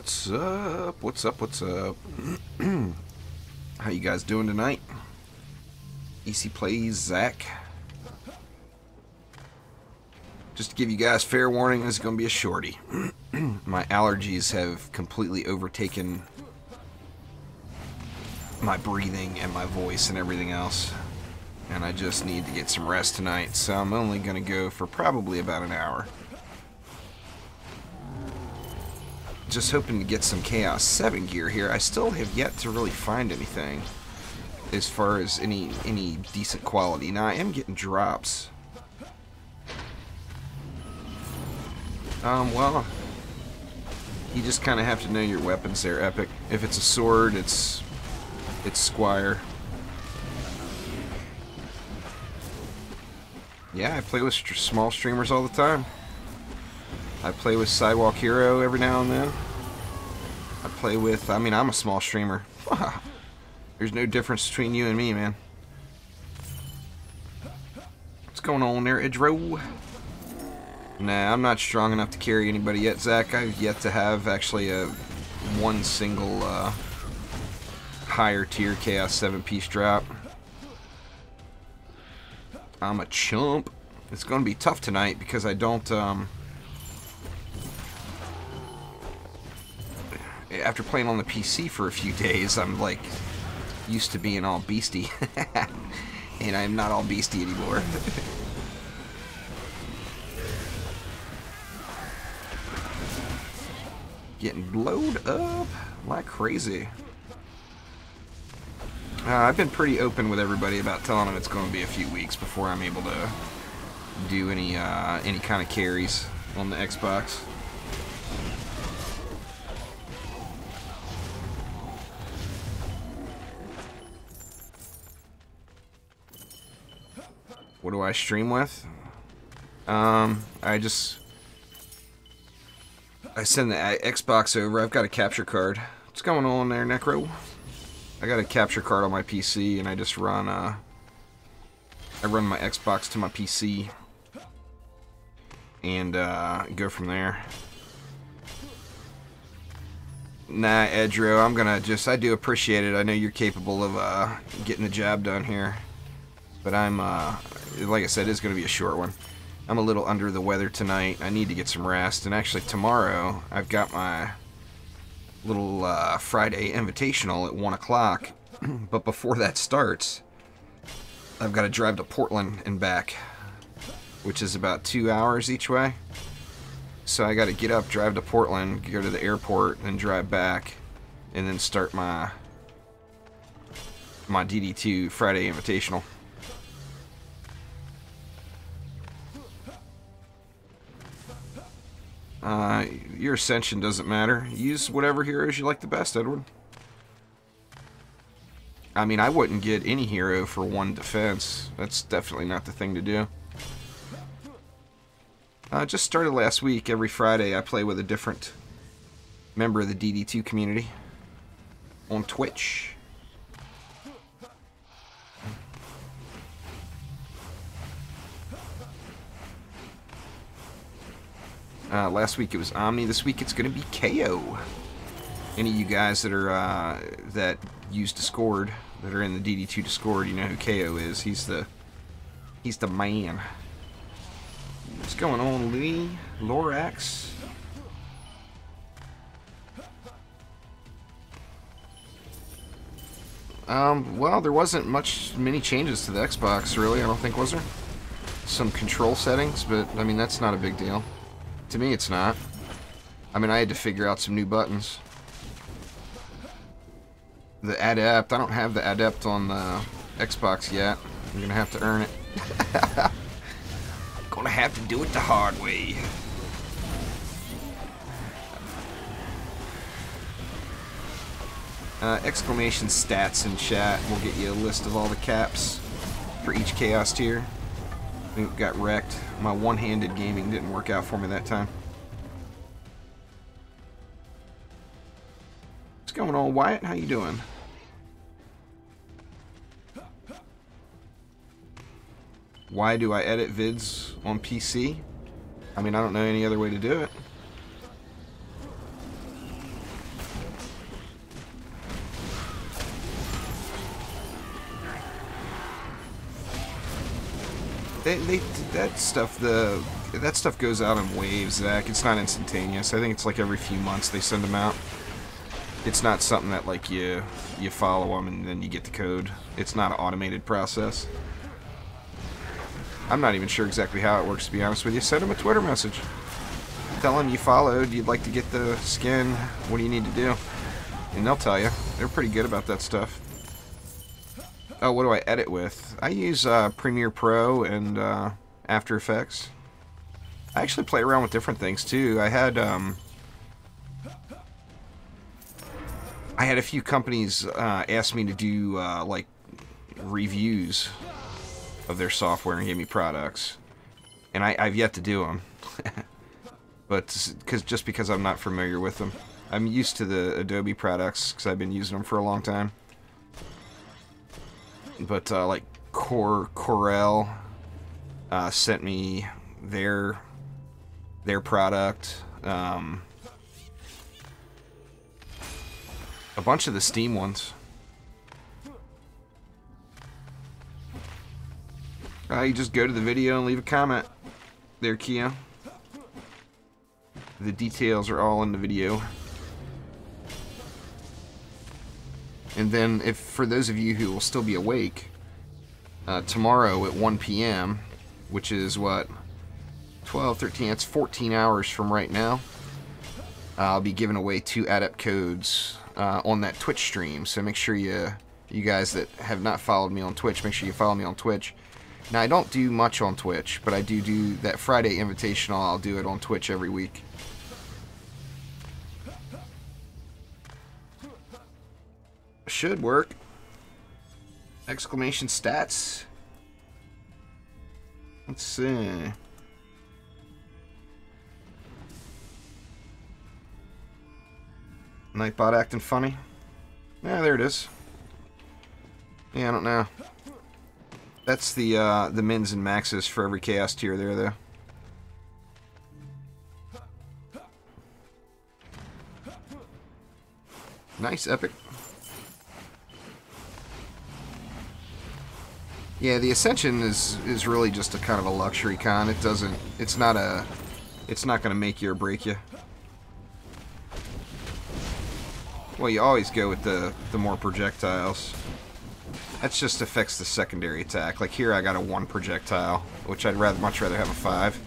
What's up? What's up? What's up? How you guys doing tonight? EC Plays Zach. Just to give you guys fair warning, this is going to be a shorty. My allergies have completely overtaken my breathing and my voice and everything else. And I just need to get some rest tonight, so I'm only going to go for probably about an hour. Just hoping to get some Chaos 7 gear here. I still have yet to really find anything as far as any decent quality. Now, I am getting drops. Well, you just kind of have to know your weapons there, Epic. If it's a sword, it's Squire. Yeah, I play with small streamers all the time. I play with Sidewalk Hero every now and then. I play with, I'm a small streamer. There's no difference between you and me, man. What's going on there, Edro? Nah, I'm not strong enough to carry anybody yet, Zach. I've yet to have actually one single higher tier Chaos 7 piece drop. I'm a chump. It's going to be tough tonight because I don't, after playing on the PC for a few days, I'm like used to being all beastie. And I'm not all beastie anymore. Getting blowed up like crazy. I've been pretty open with everybody about telling them it's going to be a few weeks before I'm able to do any kind of carries on the Xbox. What do I stream with? I send the Xbox over. I've got a capture card. What's going on there, Necro? I got a capture card on my PC, and I just run I run my Xbox to my PC and go from there. Nah, Edro, I'm gonna I do appreciate it. I know you're capable of getting the job done here, but I'm like I said, it's gonna be a short one. I'm a little under the weather tonight. I need to get some rest, and actually tomorrow I've got my little Friday invitational at 1 o'clock, but before that starts, I've got to drive to Portland and back, which is about 2 hours each way. So I got to get up, drive to Portland, go to the airport, and drive back, and then start my DD2 Friday invitational. Your ascension doesn't matter. Use whatever heroes you like the best, Edward. I mean, I wouldn't get any hero for one defense. That's definitely not the thing to do. Just started last week. Every Friday I play with a different member of the DD2 community on Twitch. Last week it was Omni. This week it's going to be KO. Any of you guys that are that use Discord, that are in the DD2 Discord, you know who KO is. He's the man. What's going on, Lee? Lorax? Well, there wasn't many changes to the Xbox, really. I don't think, was there? Some control settings, but I mean that's not a big deal. To me, it's not. I mean, I had to figure out some new buttons. The Adept, I don't have the Adept on the Xbox yet. I'm gonna have to earn it. Gonna have to do it the hard way. Exclamation stats in chat will get you a list of all the caps for each Chaos tier. I think it got wrecked. My one-handed gaming didn't work out for me that time. What's going on, Wyatt? How you doing? Why do I edit vids on PC? I mean, I don't know any other way to do it. that stuff goes out in waves, Zach. It's not instantaneous. I think it's like every few months they send them out. It's not something that like you follow them and then you get the code. It's not an automated process. I'm not even sure exactly how it works, to be honest with you. Send them a Twitter message. Tell them you followed, you'd like to get the skin, what do you need to do? And they'll tell you. They're pretty good about that stuff. Oh, what do I edit with? I use Premiere Pro and After Effects. I actually play around with different things too. I had a few companies ask me to do like reviews of their software and give me products, and I've yet to do them. But just because I'm not familiar with them. I'm used to the Adobe products because I've been using them for a long time. But like Corel sent me their product. A bunch of the Steam ones. You just go to the video and leave a comment there, Kia. The details are all in the video. And then, for those of you who will still be awake, tomorrow at 1 p.m., which is what, 12, 13, that's 14 hours from right now, I'll be giving away 2 adept codes on that Twitch stream. So make sure you guys that have not followed me on Twitch, make sure you follow me on Twitch. Now, I don't do much on Twitch, but I do that Friday Invitational. I'll do it on Twitch every week. Should work. Exclamation stats. Let's see. Nightbot acting funny. Yeah, there it is. Yeah, I don't know. That's the mins and maxes for every chaos tier there, though. Nice, epic. Yeah, the Ascension is really just a kind of a luxury con. It's not gonna make you or break you. Well, you always go with the more projectiles. That just affects the secondary attack. Like here, I got a 1 projectile, which I'd much rather have a 5,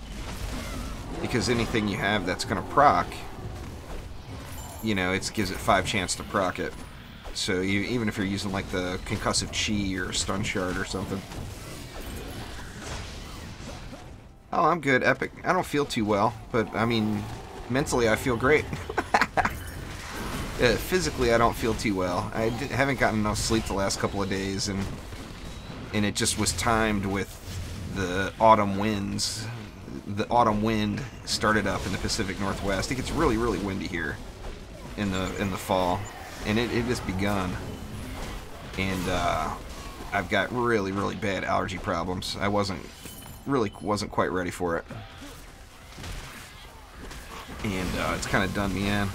because anything you have that's gonna proc, you know, it gives it 5 chance to proc it. So even if you're using like the concussive chi or stun shard or something. Oh, I'm good, epic. I don't feel too well, but I mean, mentally I feel great. Physically I don't feel too well. I haven't gotten enough sleep the last couple of days, and it just was timed with the autumn winds. The autumn wind started up in the Pacific Northwest. It gets really, really windy here in the fall. And it has begun, and I've got really, really bad allergy problems. I wasn't quite ready for it, and it's kind of done me in.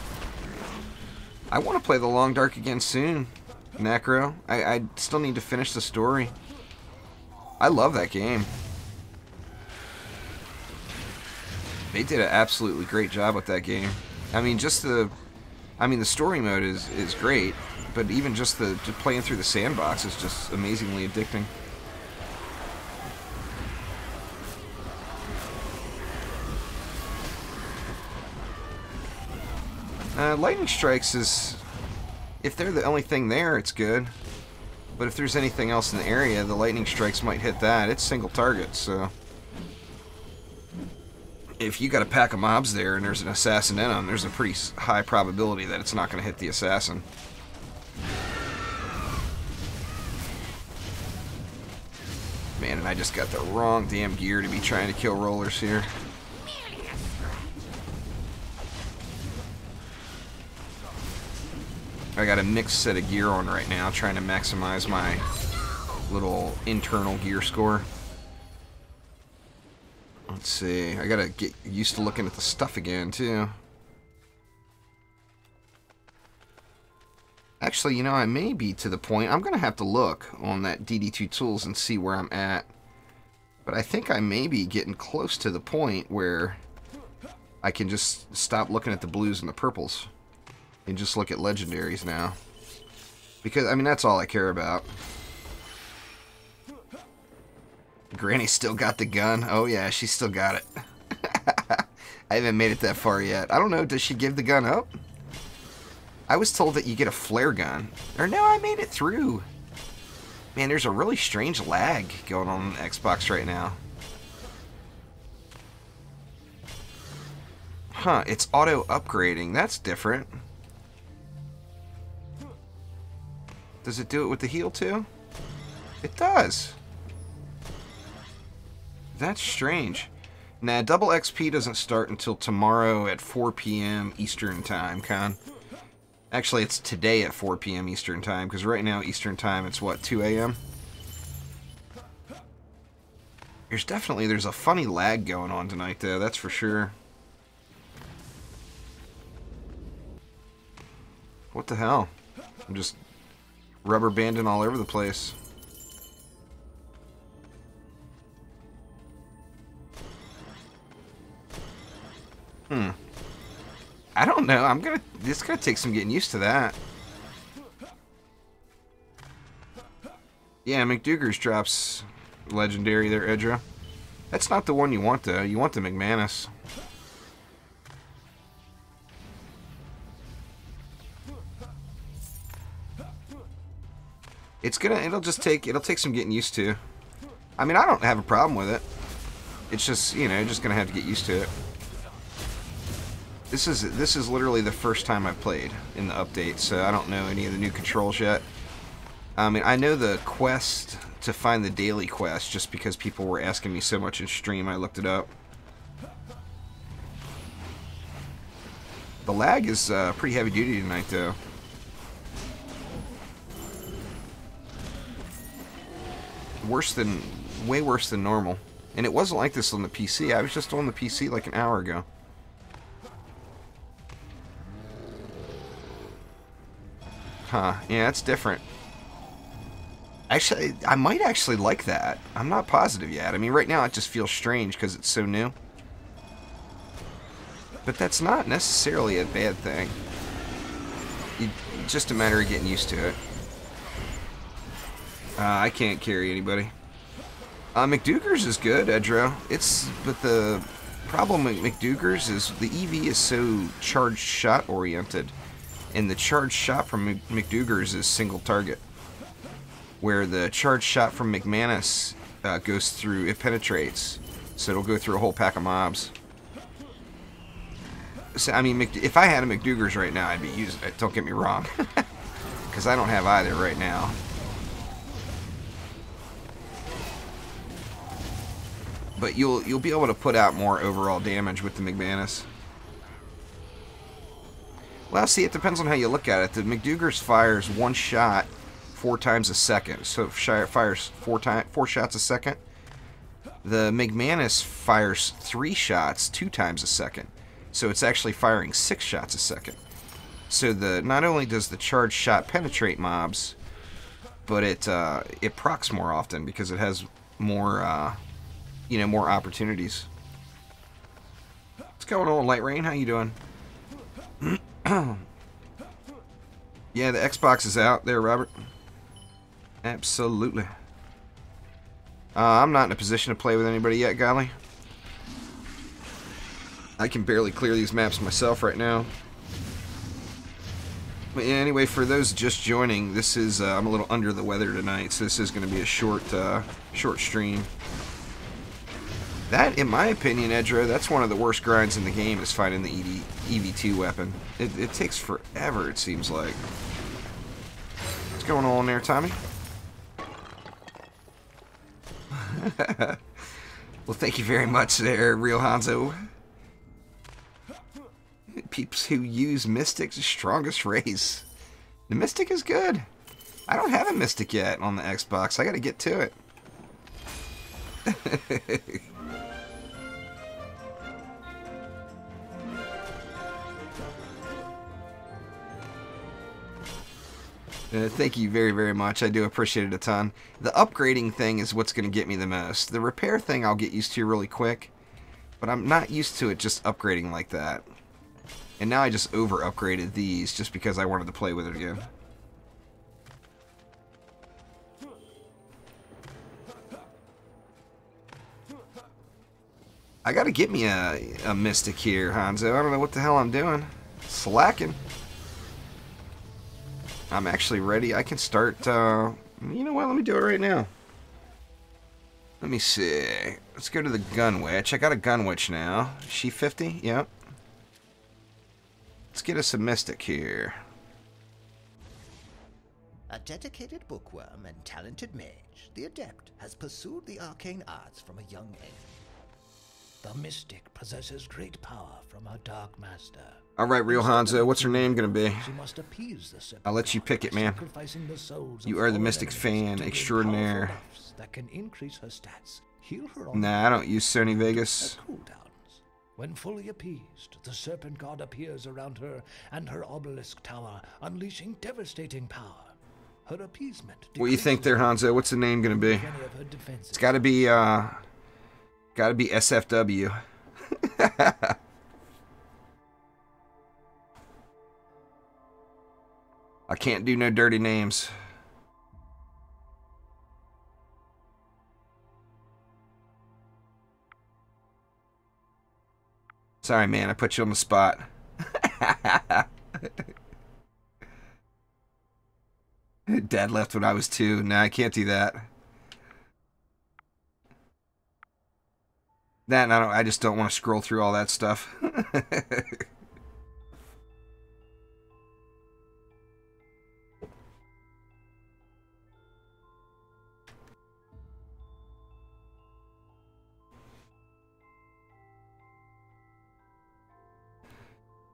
I want to play The Long Dark again soon, Necro. I still need to finish the story. I love that game. They did an absolutely great job with that game. I mean, the story mode is great, but even just playing through the sandbox is just amazingly addicting. Lightning strikes is, if they're the only thing there, it's good. But if there's anything else in the area, the lightning strikes might hit that. It's single target, so if you got a pack of mobs there and there's an assassin in them, there's a pretty high probability that it's not going to hit the assassin. Man, and I just got the wrong damn gear to be trying to kill rollers here. I got a mixed set of gear on right now, trying to maximize my little internal gear score. Let's see, I gotta get used to looking at the stuff again, too. Actually, you know, I may be to the point, I'm gonna have to look on that DD2 tools and see where I'm at. But I think I may be getting close to the point where I can just stop looking at the blues and the purples and just look at legendaries now. Because, I mean, that's all I care about. Granny still got the gun. Oh, yeah, she still got it. I haven't made it that far yet. I don't know, does she give the gun up? I was told that you get a flare gun. Or no, I made it through. Man, there's a really strange lag going on the Xbox right now. Huh, it's auto-upgrading. That's different. Does it do it with the heal too? It does. That's strange. Nah, double XP doesn't start until tomorrow at 4 p.m. Eastern Time, Con. Actually, it's today at 4 p.m. Eastern Time, because right now, Eastern Time, it's what, 2 a.m.? There's a funny lag going on tonight, though, that's for sure. What the hell? I'm just rubber banding all over the place. I don't know. It's gonna take some getting used to that. Yeah, McDougar's drops legendary there, Edra. That's not the one you want though. You want the McManus. It'll take some getting used to. I mean, I don't have a problem with it. It's just, you know, just gonna have to get used to it. This is literally the first time I've played in the update, so I don't know any of the new controls yet. I mean, I know the quest to find the daily quest just because people were asking me so much in stream. I looked it up. The lag is pretty heavy duty tonight, though. Way worse than normal. And it wasn't like this on the PC. I was just on the PC like an hour ago. Huh, yeah, that's different. Actually, I might actually like that. I'm not positive yet. I mean, right now it just feels strange because it's so new. But that's not necessarily a bad thing. It's just a matter of getting used to it. I can't carry anybody. McDougar's is good, Edro. But the problem with McDougar's is the EV is so charged shot oriented. And the charged shot from McDougar's is single target. Where the charged shot from McManus goes through, it penetrates. So it'll go through a whole pack of mobs. So, I mean, if I had a McDougar's right now, I'd be using it. Don't get me wrong. Because I don't have either right now. But you'll be able to put out more overall damage with the McManus. Well, see, it depends on how you look at it. The McDougar's fires one shot 4 times a second, so it fires 4 shots a second. The McManus fires 3 shots 2 times a second, so it's actually firing 6 shots a second. So not only does the charged shot penetrate mobs, but it procs more often because it has more more opportunities. What's going on, Light Rain? How you doing? Yeah, the Xbox is out there, Robert. Absolutely. I'm not in a position to play with anybody yet, Golly. I can barely clear these maps myself right now. But yeah, anyway, for those just joining, this is I'm a little under the weather tonight, so this is going to be a short stream. That, in my opinion, Edro, that's one of the worst grinds in the game, is finding the EV2 weapon. It takes forever, it seems like. What's going on there, Tommy? Well, thank you very much there, Real Hanzo. Peeps who use Mystic's strongest race. The Mystic is good. I don't have a Mystic yet on the Xbox. I gotta get to it. Thank you very, very much. I do appreciate it a ton. The upgrading thing is what's going to get me the most. The repair thing I'll get used to really quick, but I'm not used to it just upgrading like that. And now I just over-upgraded these just because I wanted to play with it again. I gotta get me a Mystic here, Hanzo. I don't know what the hell I'm doing. Slacking. I'm actually ready. I can start, you know what? Let me do it right now. Let me see. Let's go to the Gun Witch. I got a Gun Witch now. Is she 50? Yep. Let's get us a Mystic here. A dedicated bookworm and talented mage, the Adept has pursued the arcane arts from a young age. The Mystic possesses great power from her Dark Master. Alright, Real Hanzo, what's her name gonna be? She must appease the I'll let you pick it, man. You are the Mystic fan extraordinaire. That can increase her stats, heal her nah, I don't use Sony Vegas. When fully appeased, the Serpent God appears around her and her obelisk tower, unleashing devastating power. Her appeasement. What do you think there, Hanzo? What's the name gonna be? It's gotta be SFW. I can't do no dirty names. Sorry, man, I put you on the spot. Dad left when I was 2. Nah, I can't do that. That and I just don't want to scroll through all that stuff.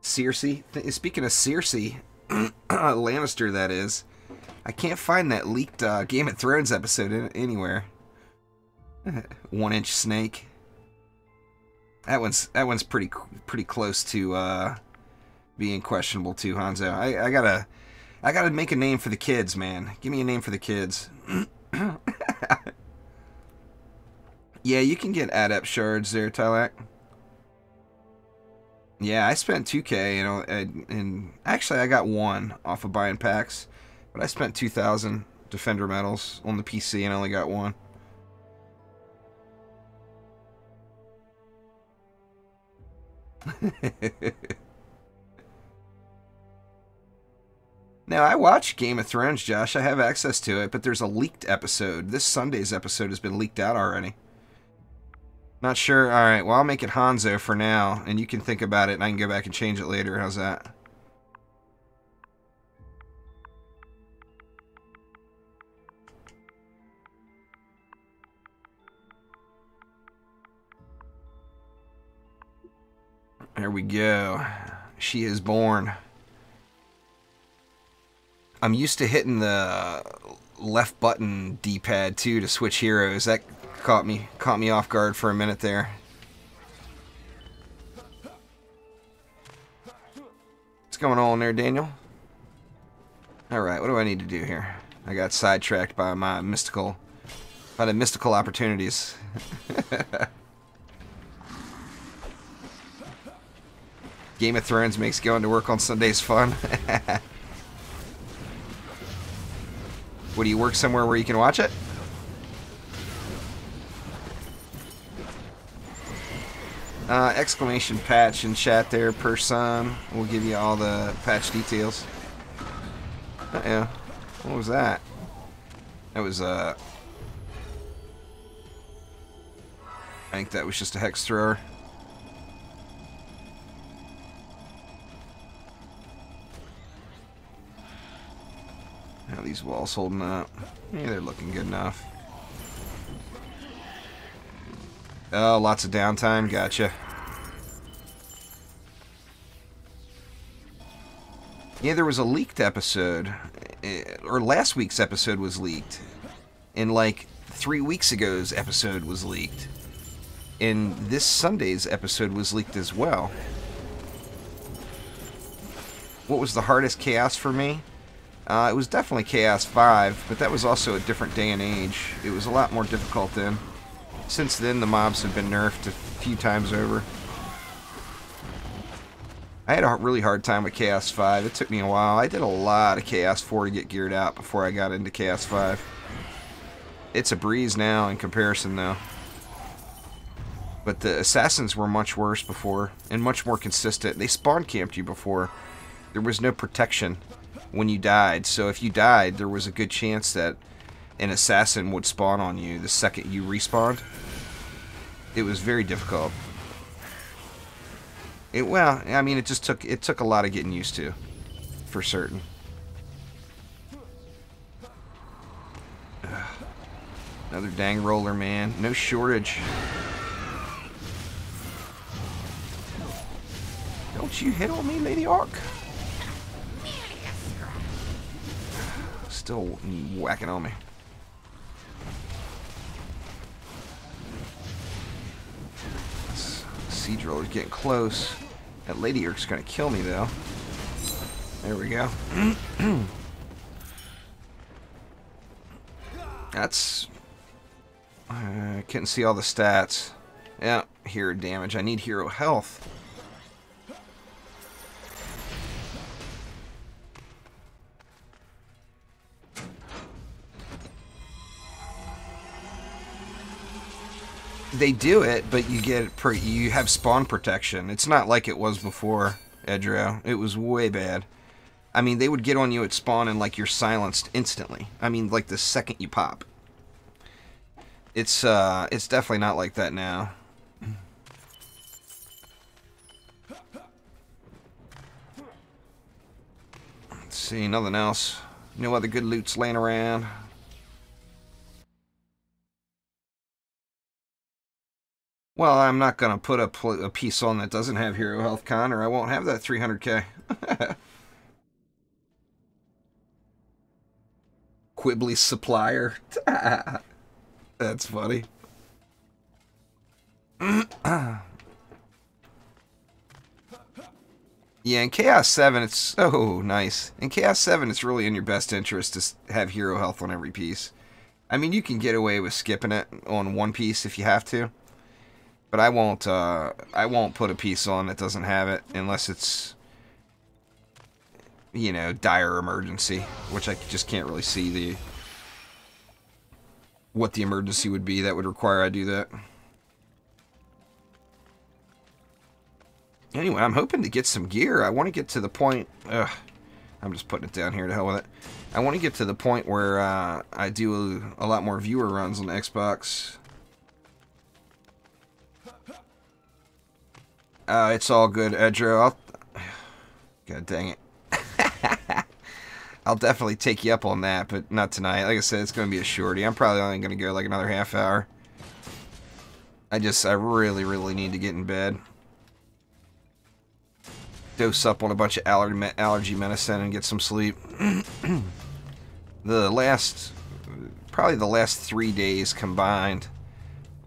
Cersei. Speaking of Cersei, Lannister, that is. I can't find that leaked Game of Thrones episode anywhere. 1-inch snake. That one's pretty close to being questionable too, Hanzo. I gotta make a name for the kids, man. Give me a name for the kids. Yeah, you can get adept shards there, Tylak. Yeah, I spent 2K, you know, and actually I got 1 off of buying packs, but I spent 2,000 Defender medals on the PC and I only got 1. Now, I watch Game of Thrones, Josh. I have access to it, but there's a leaked episode. This Sunday's episode has been leaked out already. Not sure. Alright, well, I'll make it Hanzo for now, and you can think about it, and I can go back and change it later. How's that? There we go. She is born. I'm used to hitting the left button D-pad too to switch heroes. That caught me off guard for a minute there. What's going on there, Daniel? Alright, what do I need to do here? I got sidetracked by the mystical opportunities. Game of Thrones makes going to work on Sundays fun. What, do you work somewhere where you can watch it? Exclamation patch in chat there, person. We'll give you all the patch details. Uh-oh. What was that? That was, I think that was just a hex thrower. How are these walls holding up? Yeah, they're looking good enough. Oh, lots of downtime. Gotcha. Yeah, there was a leaked episode. Or last week's episode was leaked. And like 3 weeks ago's episode was leaked. And this Sunday's episode was leaked as well. What was the hardest chaos for me? It was definitely Chaos 5, but that was also a different day and age. It was a lot more difficult then. Since then, the mobs have been nerfed a few times over. I had a really hard time with Chaos 5. It took me a while. I did a lot of Chaos 4 to get geared out before I got into Chaos 5. It's a breeze now in comparison, though. But the assassins were much worse before, and much more consistent. They spawn camped you before. There was no protection when you died, so if you died, there was a good chance that an assassin would spawn on you the second you respawned. It was very difficult. Well, I mean, it took a lot of getting used to, for certain. Another dang roller, man. No shortage. Don't you hit on me, Lady Orc. Still whacking on me. Sea Driller's getting close. That Lady Orc's gonna kill me, though. There we go. That's... I couldn't see all the stats. Yeah, hero damage. I need hero health. They do it, but you get you have spawn protection. It's not like it was before, Edro. It was way bad. I mean, they would get on you at spawn and like you're silenced instantly. I mean, like the second you pop. It's definitely not like that now. Let's see, nothing else. No other good loot's laying around. Well, I'm not going to put a piece on that doesn't have hero health con, or I won't have that 300k. Quibbly supplier. That's funny. Yeah, in Chaos 7, it's... Oh, nice. In Chaos 7, it's really in your best interest to have hero health on every piece. I mean, you can get away with skipping it on one piece if you have to. But I won't put a piece on that doesn't have it unless it's, you know, dire emergency, which I just can't really see what the emergency would be that would require I do that. Anyway, I'm hoping to get some gear. I want to get to the point... I'm just putting it down here to hell with it. I want to get to the point where I do a lot more viewer runs on the Xbox. It's all good, Edro. God dang it. I'll definitely take you up on that, but not tonight. Like I said, it's going to be a shorty. I'm probably only going to go like another half hour. I really, really need to get in bed. Dose up on a bunch of allergy medicine and get some sleep. Probably the last 3 days combined.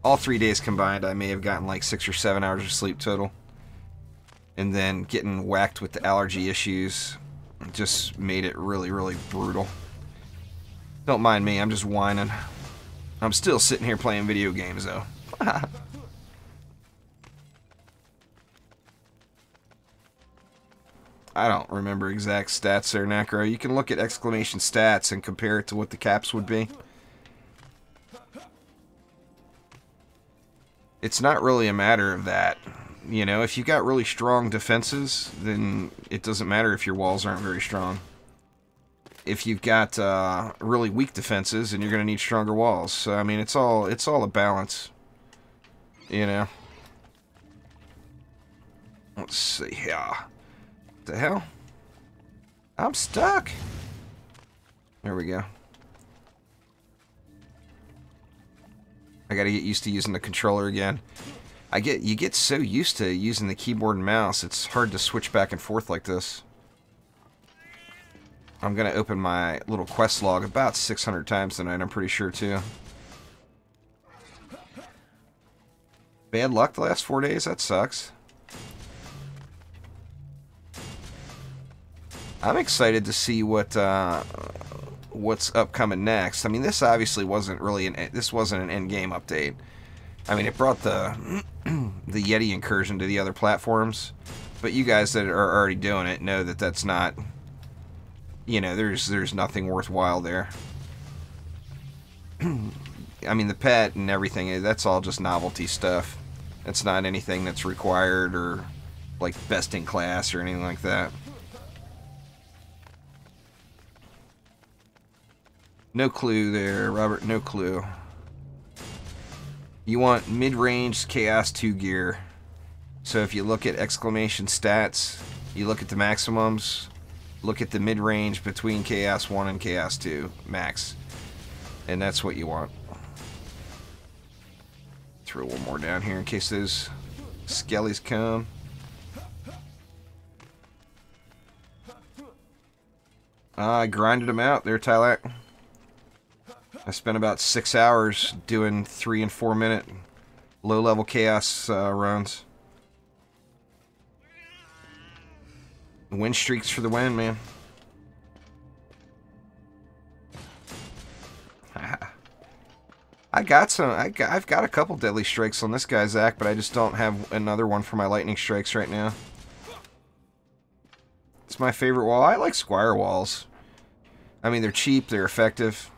All 3 days combined, I may have gotten like 6 or 7 hours of sleep total. And then getting whacked with the allergy issues just made it really, really brutal. Don't mind me, I'm just whining. I'm still sitting here playing video games, though. I don't remember exact stats there, Necro. You can look at exclamation stats and compare it to what the caps would be. It's not really a matter of that. You know, if you got really strong defenses, then it doesn't matter if your walls aren't very strong. If you've got really weak defenses, then you're going to need stronger walls. So, I mean, it's all a balance. You know? Let's see here. What the hell? I'm stuck. There we go. I gotta get used to using the controller again. You get so used to using the keyboard and mouse, it's hard to switch back and forth like this. I'm gonna open my little quest log about 600 times tonight, I'm pretty sure, too. Bad luck the last 4 days? That sucks. I'm excited to see what's upcoming next. I mean, this obviously wasn't really this wasn't an end game update. I mean, it brought the the Yeti incursion to the other platforms, but you guys that are already doing it know that that's not, you know, there's nothing worthwhile there. I mean, the pet and everything, that's all just novelty stuff. It's not anything that's required or like best in class or anything like that. No clue there, Robert, no clue. You want mid-range Chaos 2 gear. So if you look at exclamation stats, you look at the maximums, look at the mid-range between Chaos 1 and Chaos 2 max. And that's what you want. Throw one more down here in case those skellies come. I grinded them out there, Tylak. I spent about 6 hours doing 3 and 4 minute low-level chaos runs. Win streaks for the win, man. I've got a couple deadly strikes on this guy, Zach, but I just don't have another one for my lightning strikes right now. It's my favorite wall. I like Squire walls. I mean, they're cheap, they're effective.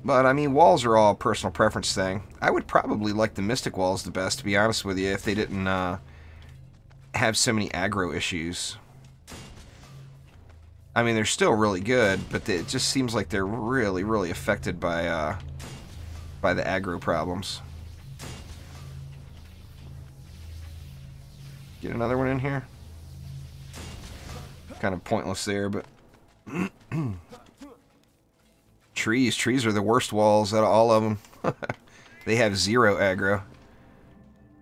But, I mean, walls are all a personal preference thing. I would probably like the Mystic walls the best, to be honest with you, if they didn't have so many aggro issues. I mean, they're still really good, but it just seems like they're really, really affected by the aggro problems. Get another one in here. Kind of pointless there, but... Trees are the worst walls out of all of them. They have 0 aggro.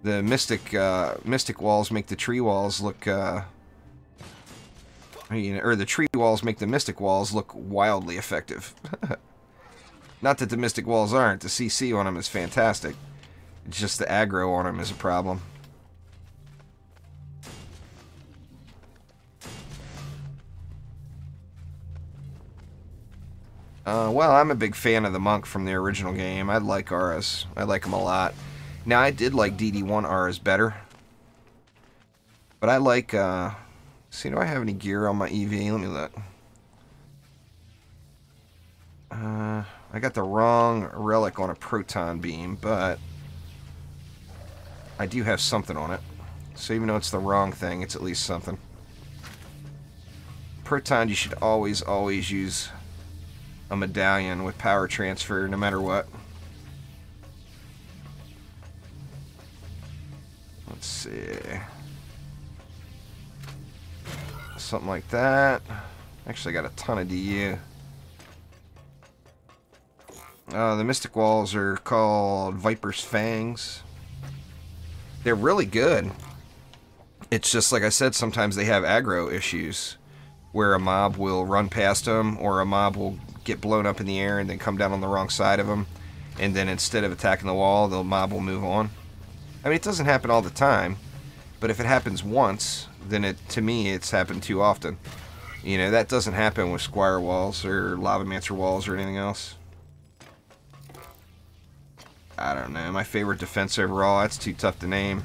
The mystic walls make the tree walls look, or the tree walls make the mystic walls look wildly effective. Not that the mystic walls aren't. The CC on them is fantastic. It's just the aggro on them is a problem. Well, I'm a big fan of the monk from the original game. I like auras. I like them a lot. Now, I did like DD1 auras better. But I like, see, do I have any gear on my EV? Let me look. I got the wrong relic on a proton beam, but I do have something on it. So even though it's the wrong thing, it's at least something. Proton, you should always use a medallion with power transfer, no matter what. Let's see. Something like that. Actually, I got a ton of DU. The Mystic Walls are called Viper's Fangs. They're really good. It's just, like I said, sometimes they have aggro issues, where a mob will run past them, or a mob will get blown up in the air and then come down on the wrong side of them, and then instead of attacking the wall, the mob will move on. I mean, it doesn't happen all the time, but if it happens once, then to me, it's happened too often. You know, that doesn't happen with Squire walls or Lavamancer walls or anything else. I don't know. My favorite defense overall, that's too tough to name.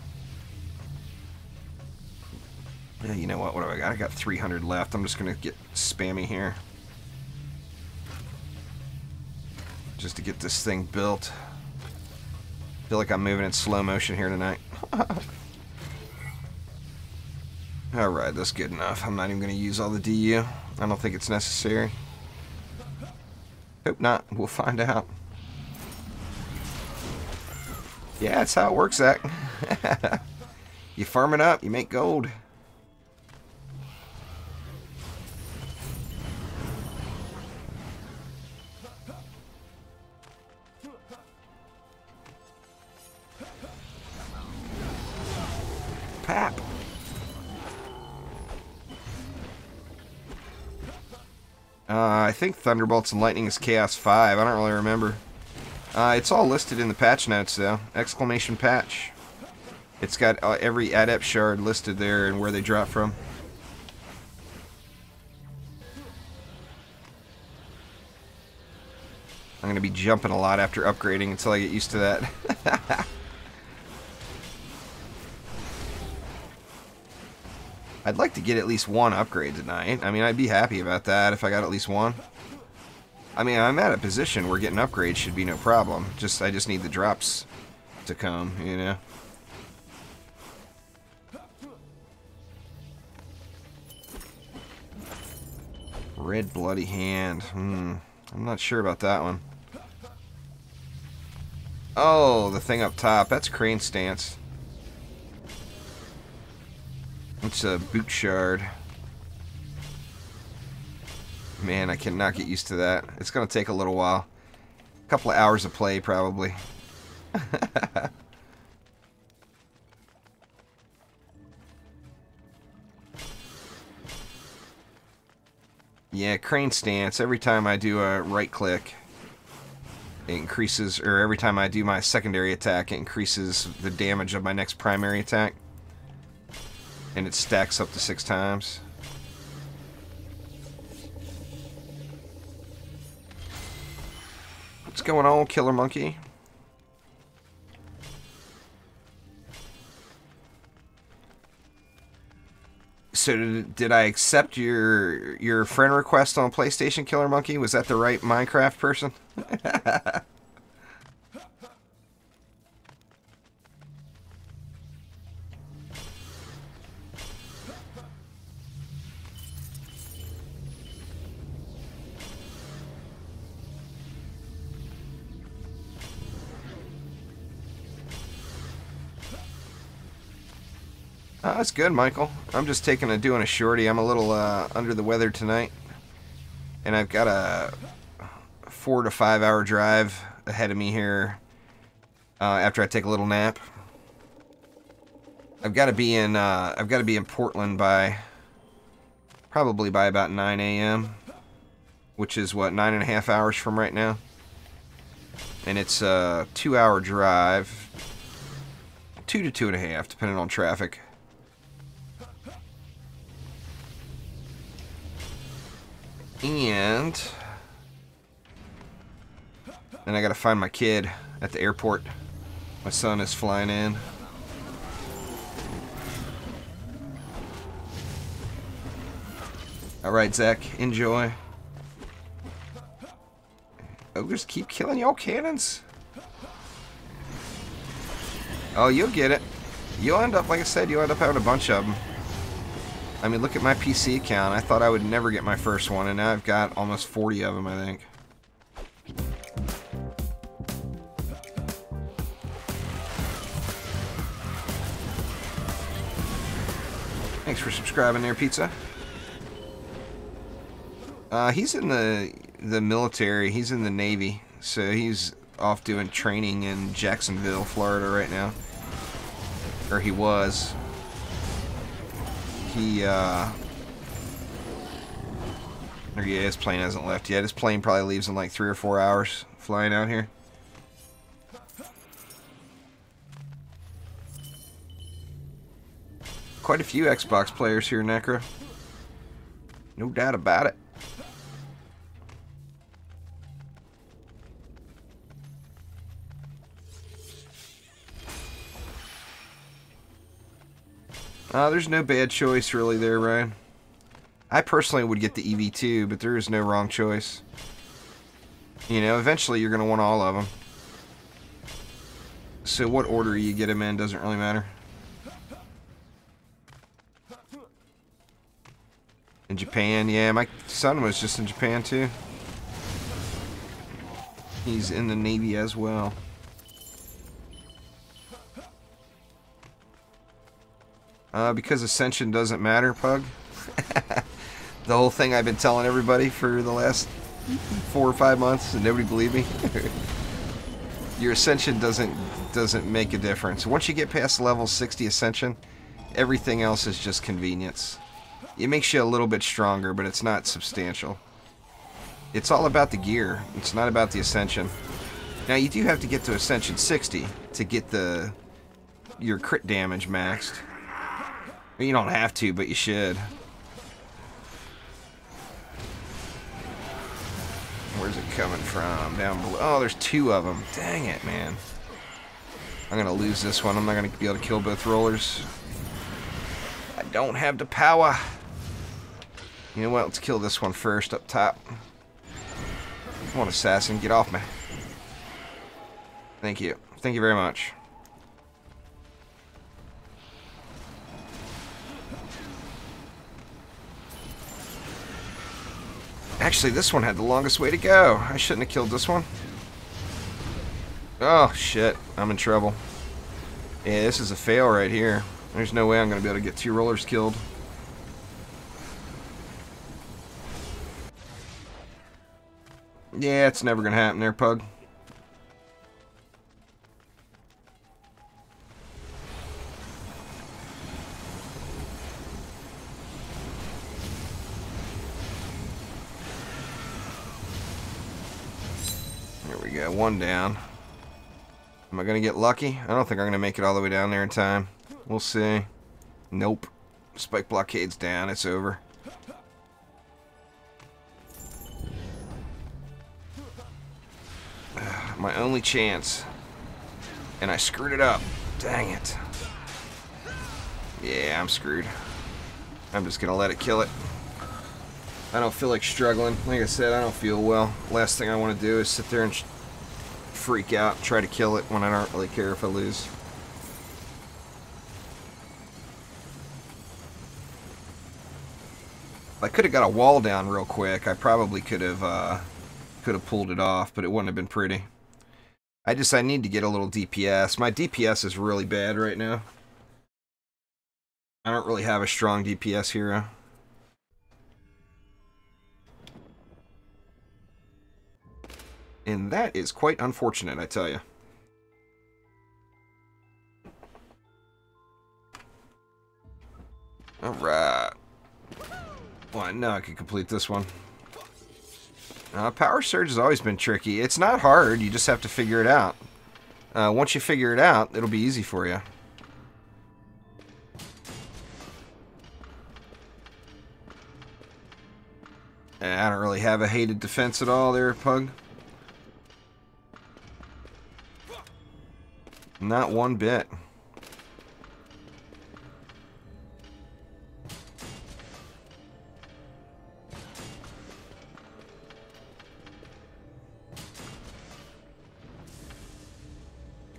Yeah, you know what? What do I got? I got 300 left. I'm just going to get spammy here. Just to get this thing built. I feel like I'm moving in slow motion here tonight. Alright, that's good enough. I'm not even going to use all the DU. I don't think it's necessary. Hope not. We'll find out. Yeah, that's how it works, Zach. You farm it up, you make gold. Pap. I think Thunderbolts and Lightning is Chaos 5. I don't really remember. It's all listed in the patch notes, though. Exclamation patch. It's got every adept shard listed there and where they drop from. I'm going to be jumping a lot after upgrading until I get used to that. I'd like to get at least one upgrade tonight. I mean, I'd be happy about that if I got at least one. I mean, I'm at a position where getting upgrades should be no problem. I just need the drops to come, you know. Red bloody hand. I'm not sure about that one. Oh, the thing up top. That's crane stance. It's a boot shard. Man, I cannot get used to that. It's going to take a little while. A couple of hours of play, probably. Yeah, crane stance. Every time I do a right click, it increases, or every time I do my secondary attack, it increases the damage of my next primary attack. And it stacks up to 6 times. What's going on, Killer Monkey? So did I accept your friend request on PlayStation, Killer Monkey? Was that the right Minecraft person? Oh, that's good, Michael. I'm just doing a shorty. I'm a little under the weather tonight, and I've got a 4 to 5 hour drive ahead of me here. After I take a little nap, I've got to be in Portland probably by about 9 a.m., which is what, 9.5 hours from right now, and it's a 2 hour drive, 2 to 2.5, depending on traffic. And then I gotta find my kid at the airport. My son is flying in. Alright, Zach, enjoy. Ogres keep killing y'all cannons. Oh, you'll get it. You'll end up, like I said, you'll end up having a bunch of them. I mean, look at my PC account. I thought I would never get my first one, and now I've got almost 40 of them, I think. Thanks for subscribing there, Pizza. He's in the military. He's in the Navy, so he's off doing training in Jacksonville, Florida right now. Or he was. Or yeah, his plane hasn't left yet. His plane probably leaves in like 3 or 4 hours flying out here. Quite a few Xbox players here, Necro. No doubt about it. There's no bad choice really there, Ryan. I personally would get the EV2, but there is no wrong choice. You know, eventually you're going to want all of them. So what order you get them in doesn't really matter. In Japan, yeah, my son was just in Japan too. He's in the Navy as well. Because Ascension doesn't matter, Pug. The whole thing I've been telling everybody for the last 4 or 5 months, and nobody believed me. Your Ascension doesn't make a difference. Once you get past level 60 Ascension, everything else is just convenience. It makes you a little bit stronger, but it's not substantial. It's all about the gear. It's not about the Ascension. Now, you do have to get to Ascension 60 to get your crit damage maxed. You don't have to, but you should. Where's it coming from? Down below. Oh, there's two of them. Dang it, man. I'm going to lose this one. I'm not going to be able to kill both rollers. I don't have the power. You know what? Let's kill this one first up top. Come on, assassin. Get off me. Thank you. Thank you very much. Actually, this one had the longest way to go. I shouldn't have killed this one. Oh, shit. I'm in trouble. Yeah, this is a fail right here. There's no way I'm going to be able to get two rollers killed. Yeah, it's never going to happen there, Pug. There we go, one down. Am I going to get lucky? I don't think I'm going to make it all the way down there in time. We'll see. Nope. Spike blockade's down. It's over. My only chance. And I screwed it up. Dang it. Yeah, I'm screwed. I'm just going to let it kill it. I don't feel like struggling. Like I said, I don't feel well. Last thing I want to do is sit there and freak out and try to kill it when I don't really care if I lose. If I could have got a wall down real quick, I probably could have pulled it off, but it wouldn't have been pretty. I need to get a little DPS. My DPS is really bad right now. I don't really have a strong DPS hero. And that is quite unfortunate, I tell you. Alright. Well, I know I could complete this one. Power Surge has always been tricky. It's not hard, you just have to figure it out. Once you figure it out, it'll be easy for you. I don't really have a hated defense at all there, Pug. Not one bit.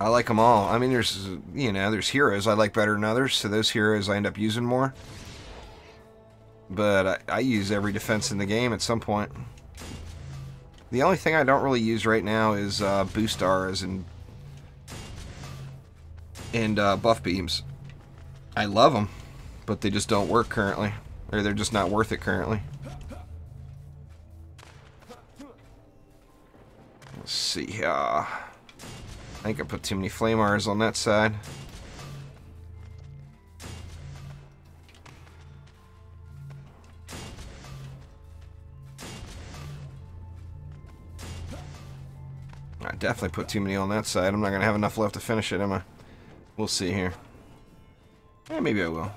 I like them all. I mean, there's, you know, there's heroes I like better than others, so those heroes I end up using more. But I use every defense in the game at some point. The only thing I don't really use right now is boost auras and buff beams. I love them, but they just don't work currently. Or they're just not worth it currently. Let's see. I think I put too many flame auras on that side. I definitely put too many on that side. I'm not going to have enough left to finish it, am I? We'll see here. Yeah, maybe I will.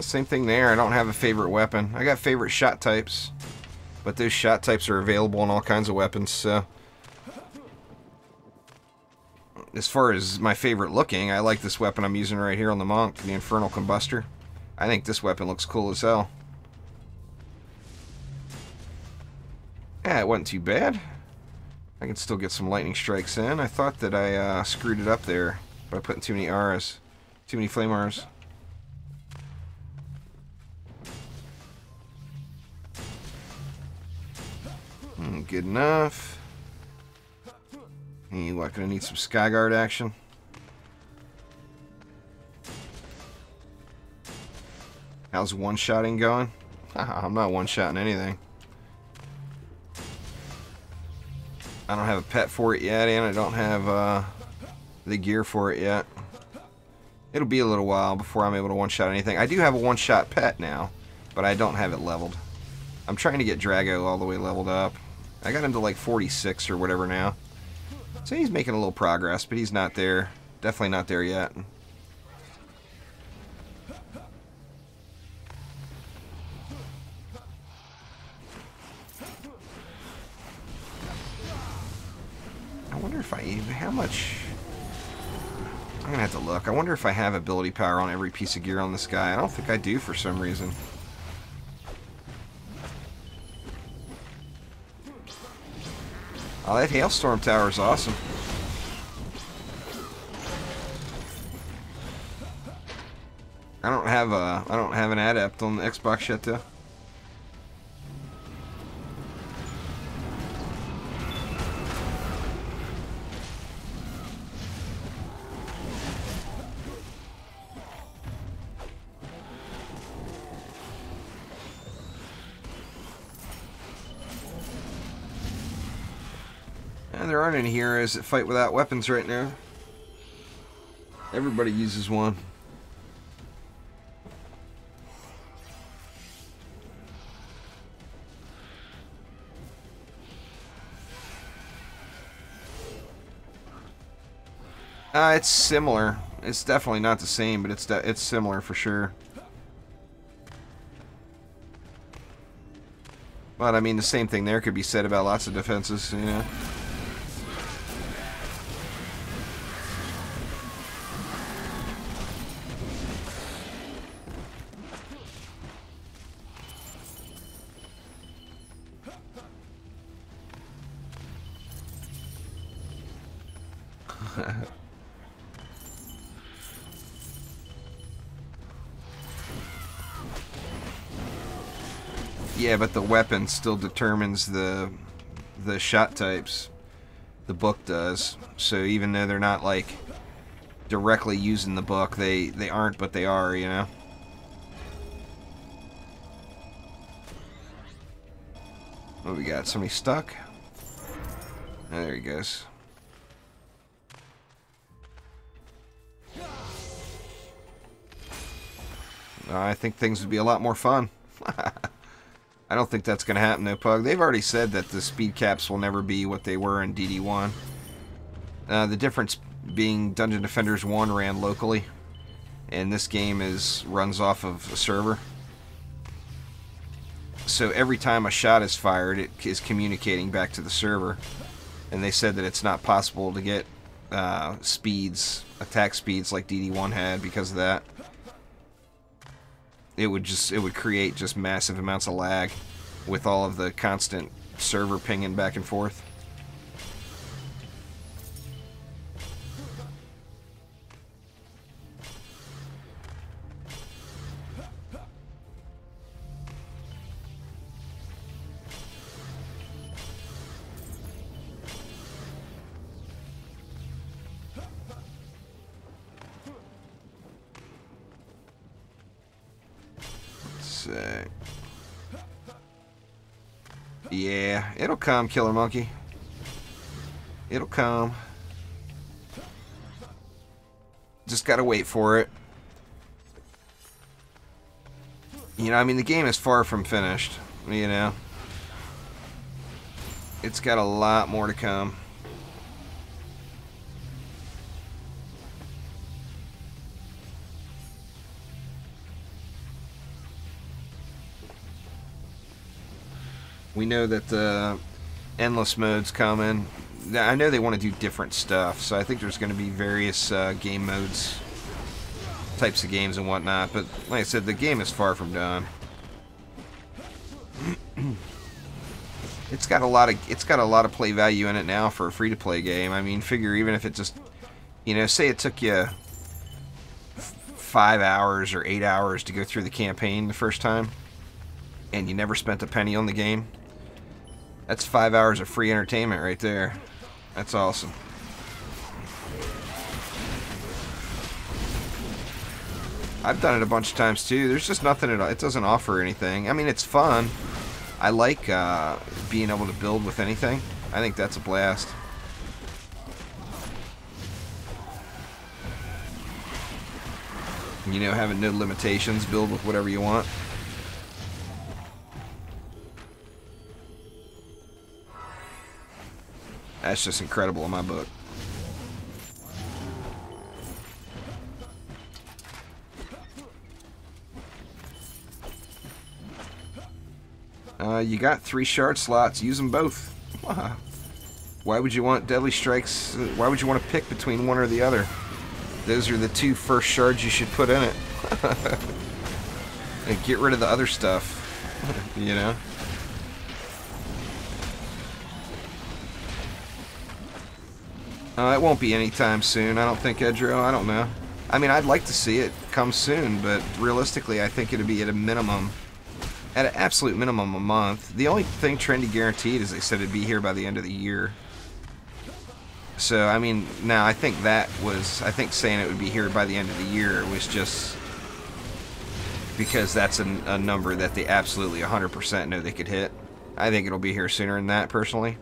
Same thing there. I don't have a favorite weapon. I got favorite shot types, but those shot types are available in all kinds of weapons, so... As far as my favorite looking, I like this weapon I'm using right here on the Monk, the Infernal Combustor. I think this weapon looks cool as hell. Yeah, it wasn't too bad. I can still get some lightning strikes in. I thought that I screwed it up there by putting too many auras. Too many flame auras. Good enough. Hey, what, gonna need some Skyguard action? How's one-shotting going? I'm not one-shotting anything. I don't have a pet for it yet, and I don't have the gear for it yet. It'll be a little while before I'm able to one-shot anything. I do have a one-shot pet now, but I don't have it leveled. I'm trying to get Drago all the way leveled up. I got him to like 46 or whatever now. So he's making a little progress, but he's not there. Definitely not there yet. if I even... How much... I'm gonna have to look. I wonder if I have ability power on every piece of gear on this guy. I don't think I do for some reason. Oh, that hailstorm tower is awesome. I don't have an adept on the Xbox yet though. And there aren't any heroes that fight without weapons right now. Everybody uses one. It's similar. It's definitely not the same, but it's similar for sure. But I mean, the same thing there could be said about lots of defenses, you know. Yeah, but the weapon still determines the shot types. The book does. So even though they're not like directly using the book, they aren't, but they are, you know. What we got? Somebody stuck? Oh, there he goes. I think things would be a lot more fun. I don't think that's going to happen, though, Pug. They've already said that the speed caps will never be what they were in DD1. The difference being Dungeon Defenders 1 ran locally, and this game runs off of a server. So every time a shot is fired, it is communicating back to the server. And they said that it's not possible to get attack speeds like DD1 had because of that. It would create just massive amounts of lag with all of the constant server pinging back and forth. Yeah, it'll come, Killer Monkey. It'll come. Just gotta wait for it. You know, I mean, the game is far from finished, you know. It's got a lot more to come. We know that the endless mode's coming. I know they want to do different stuff, so I think there's going to be various game modes, types of games and whatnot. But like I said, the game is far from done. It's got a lot of play value in it now for a free-to-play game. I mean, figure even if it just, you know, say it took you 5 hours or 8 hours to go through the campaign the first time, and you never spent a penny on the game. That's 5 hours of free entertainment right there. That's awesome. I've done it a bunch of times too. There's just nothing at all. It doesn't offer anything. I mean, it's fun. I like being able to build with anything. I think that's a blast. You know, having no limitations, build with whatever you want. That's just incredible in my book. You got 3 shard slots. Use them both. Why would you want Deadly Strikes? Why would you want to pick between one or the other? Those are the two first shards you should put in it. And get rid of the other stuff. You know? It won't be anytime soon, I don't think, Edro. I don't know. I mean, I'd like to see it come soon, but realistically, I think it'd be at a minimum, at an absolute minimum, a month. The only thing Trendy guaranteed is they said it'd be here by the end of the year. So, I mean, now I think that was, I think saying it would be here by the end of the year was just because that's a number that they absolutely 100% know they could hit. I think it'll be here sooner than that, personally.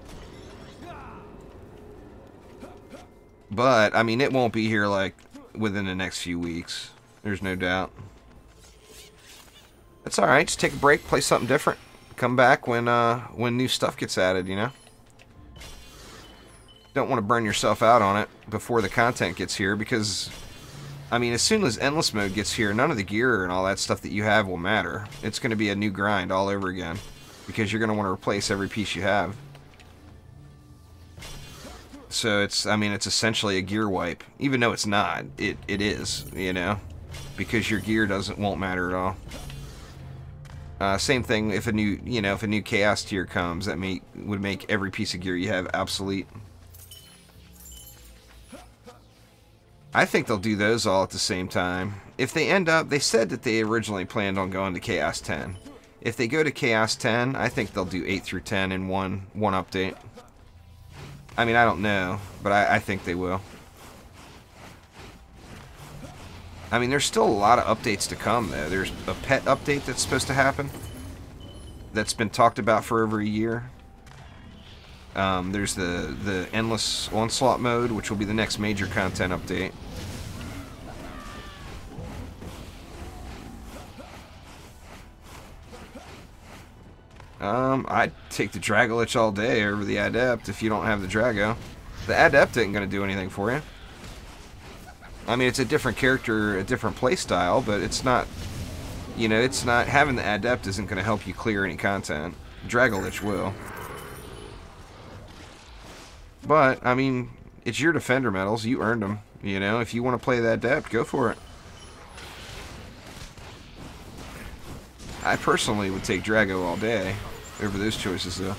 But, I mean, it won't be here, like, within the next few weeks. There's no doubt. That's alright. Just take a break, play something different. Come back when new stuff gets added, you know? Don't want to burn yourself out on it before the content gets here, because, I mean, as soon as Endless Mode gets here, none of the gear and all that stuff that you have will matter. It's going to be a new grind all over again, because you're going to want to replace every piece you have. So it's, I mean, it's essentially a gear wipe, even though it's not. It is, you know, because your gear won't matter at all. Same thing if a new, you know, if a new Chaos tier comes, that would make every piece of gear you have obsolete. I think they'll do those all at the same time. If they end up, they said that they originally planned on going to Chaos 10. If they go to Chaos 10, I think they'll do 8 through 10 in one update. I mean, I don't know, but I think they will. I mean, there's still a lot of updates to come, though. There's a pet update that's supposed to happen. That's been talked about for over a year. There's the Endless Onslaught mode, which will be the next major content update. I'd take the Dragolich all day over the Adept if you don't have the Drago. The Adept ain't going to do anything for you. I mean, it's a different character, a different playstyle, but it's not, you know, it's not, having the Adept isn't going to help you clear any content. Dragolich will. But, I mean, it's your Defender medals, you earned them, you know, if you want to play the Adept, go for it. I personally would take Drago all day over those choices, though.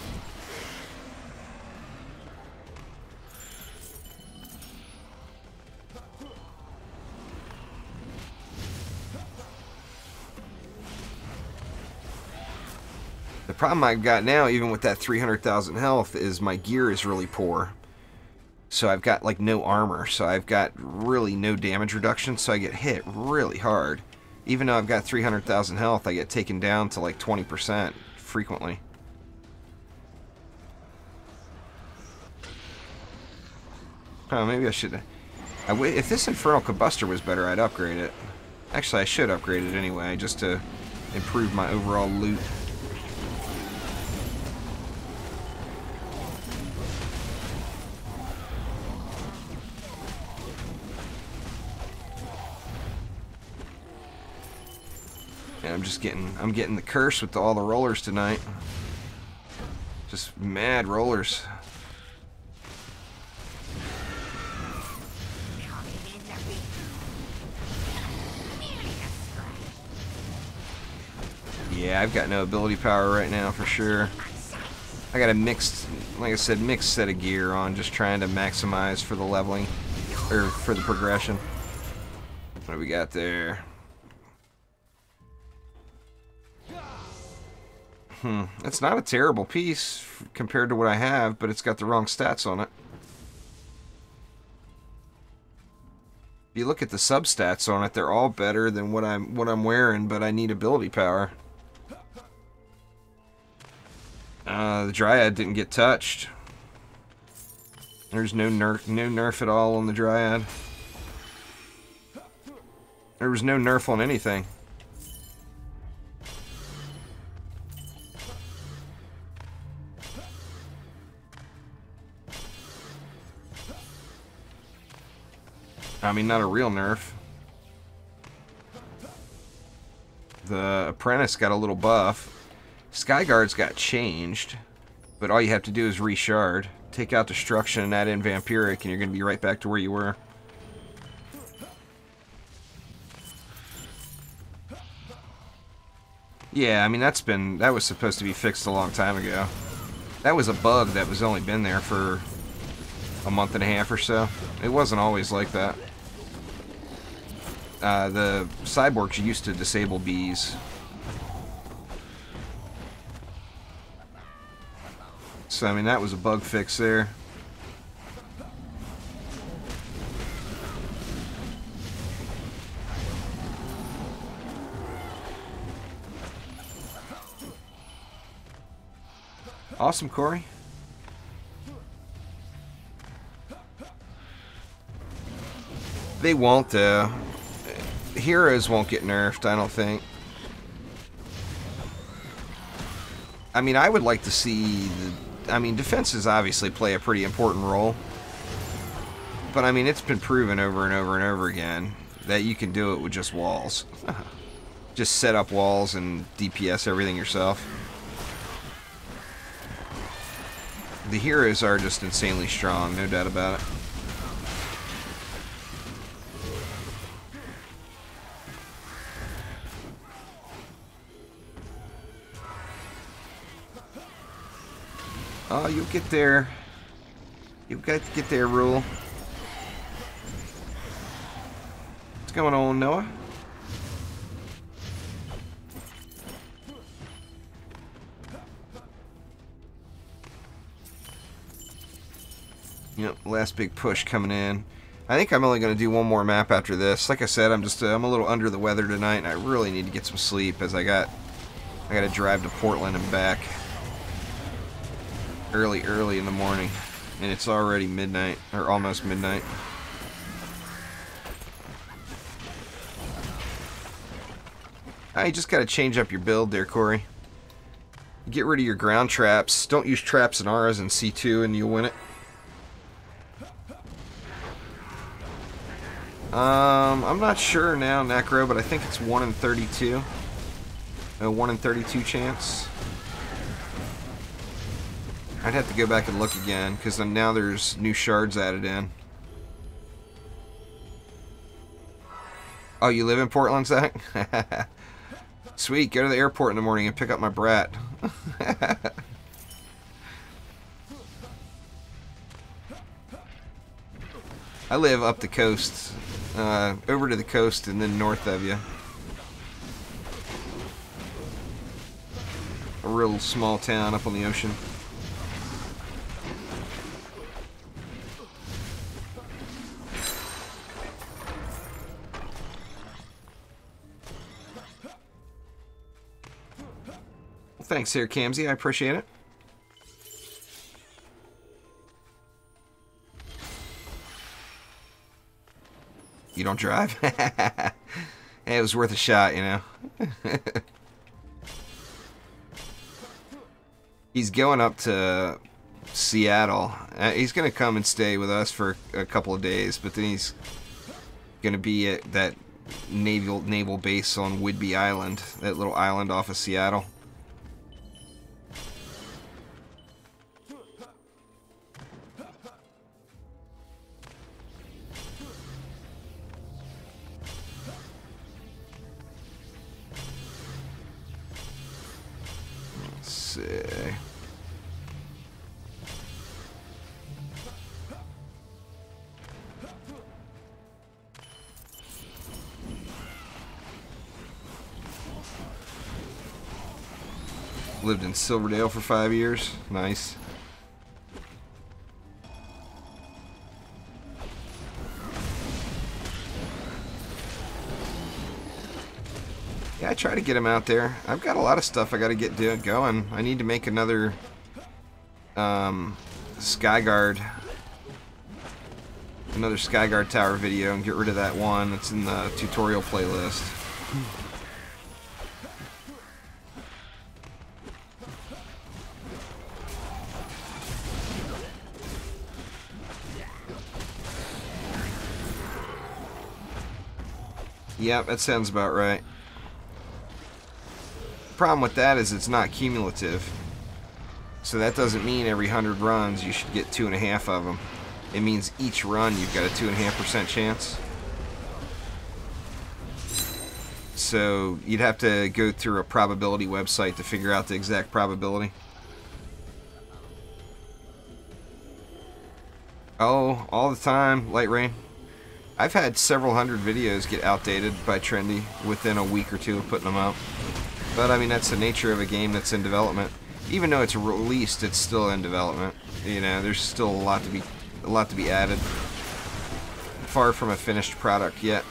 The problem I've got now, even with that 300,000 health, is my gear is really poor. So I've got, like, no armor, so I've got really no damage reduction, so I get hit really hard. Even though I've got 300,000 health, I get taken down to like 20% frequently. Oh, maybe I should... if this Infernal Combustor was better, I'd upgrade it. Actually, I should upgrade it anyway, just to improve my overall loot. Yeah, I'm getting the curse with all the rollers tonight. Just mad rollers. Yeah, I've got no ability power right now for sure. I got a mixed, like I said, mixed set of gear on, just trying to maximize for the leveling, or for the progression. What do we got there? It's not a terrible piece compared to what I have, but it's got the wrong stats on it. If you look at the substats on it, they're all better than what I'm wearing, but I need ability power. The Dryad didn't get touched. There's no nerf at all on the Dryad. There was no nerf on anything. I mean, not a real nerf. The Apprentice got a little buff. Skyguards got changed, But all you have to do is reshard, take out Destruction and add in Vampiric, and you're going to be right back to where you were. Yeah, I mean, that was supposed to be fixed a long time ago. That was a bug that was only been there for a month and a half or so. It wasn't always like that. The cyborgs used to disable bees. So, I mean, that was a bug fix there. Awesome, Corey. They won't, though. Heroes won't get nerfed, I don't think. I mean, I would like to see I mean, defenses obviously play a pretty important role. But, I mean, it's been proven over and over and over again that you can do it with just walls. Just set up walls and DPS everything yourself. The heroes are just insanely strong, no doubt about it. Oh, you'll get there. You've got to get there, Rule. What's going on, Noah? Yep, last big push coming in. I think I'm only going to do one more map after this. Like I said, I'm a little under the weather tonight, and I really need to get some sleep as I got to drive to Portland and back early in the morning, and it's already midnight, or almost midnight. You just got to change up your build there, Corey. Get rid of your ground traps. Don't use traps and auras in C2 and you'll win it. I'm not sure now, Necro, but I think it's 1 in 32. A 1 in 32 chance. I'd have to go back and look again, because now there's new shards added in. Oh, you live in Portland, Zach? Sweet, go to the airport in the morning and pick up my brat. I live up the coast, over to the coast and then north of you. A real small town up on the ocean. Well, thanks here, Camsy. I appreciate it. You don't drive? Hey, it was worth a shot, you know. He's going up to Seattle. He's going to come and stay with us for a couple of days, but then he's going to be at that naval base on Whidbey Island, that little island off of Seattle. Lived in Silverdale for 5 years. Nice. Yeah, I try to get him out there. I've got a lot of stuff I got to get going. I need to make another Skyguard Tower video and get rid of that one that's in the tutorial playlist. Yep, that sounds about right. Problem with that is it's not cumulative. So that doesn't mean every 100 runs you should get 2.5 of them. It means each run you've got a 2.5% chance. So you'd have to go through a probability website to figure out the exact probability. Oh, all the time, light rain. I've had several hundred videos get outdated by Trendy within a week or two of putting them out. But I mean, that's the nature of a game that's in development. Even though it's released, it's still in development. You know, there's still a lot to be added. Far from a finished product yet.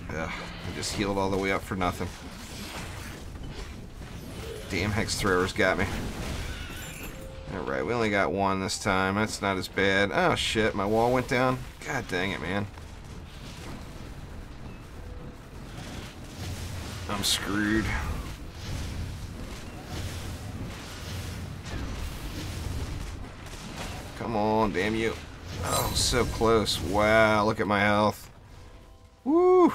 Ugh, I just healed all the way up for nothing. Damn, Hex Throwers got me. Alright, we only got one this time. That's not as bad. Oh shit, my wall went down. God dang it, man. I'm screwed. Come on, damn you. Oh, so close. Wow, look at my health. Woo!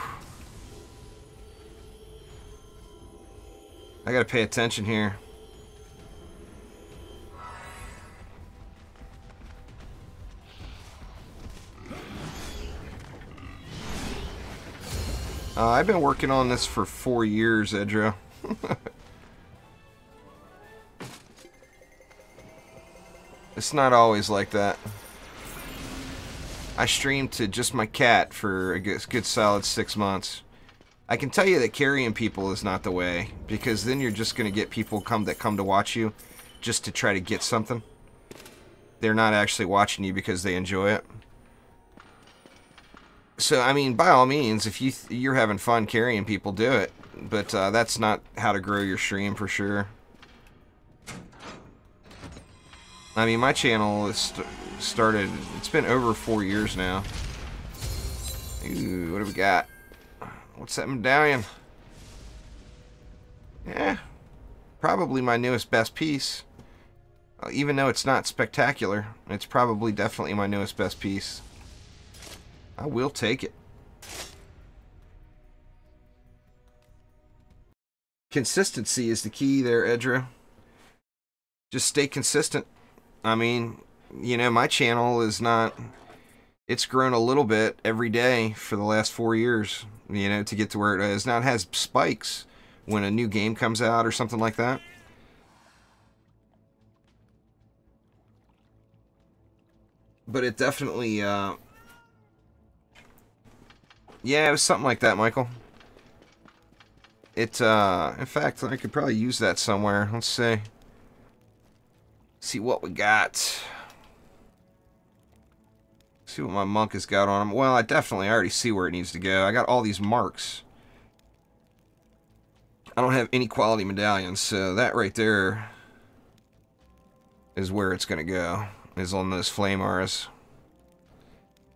I gotta pay attention here. I've been working on this for 4 years, Edro. It's not always like that. I streamed to just my cat for a good solid 6 months. I can tell you that carrying people is not the way, because then you're just going to get people that come to watch you just to try to get something. They're not actually watching you because they enjoy it. So, I mean, by all means, if you're having fun carrying people, do it. But that's not how to grow your stream for sure. I mean, my channel is started, it's been over 4 years now. Ooh, what do we got? What's that medallion? Yeah, probably my newest best piece. Even though it's not spectacular, it's probably definitely my newest best piece. I will take it. Consistency is the key there, Edra. Just stay consistent. I mean, you know, my channel is not... It's grown a little bit every day for the last 4 years, you know, to get to where it is. Now it has spikes when a new game comes out or something like that. But it definitely... Yeah, it was something like that, Michael. In fact, I could probably use that somewhere. Let's see. See what we got. See what my monk has got on him. Well, I already see where it needs to go. I got all these marks. I don't have any quality medallions, so that right there is where it's going to go. Is on those flame auras.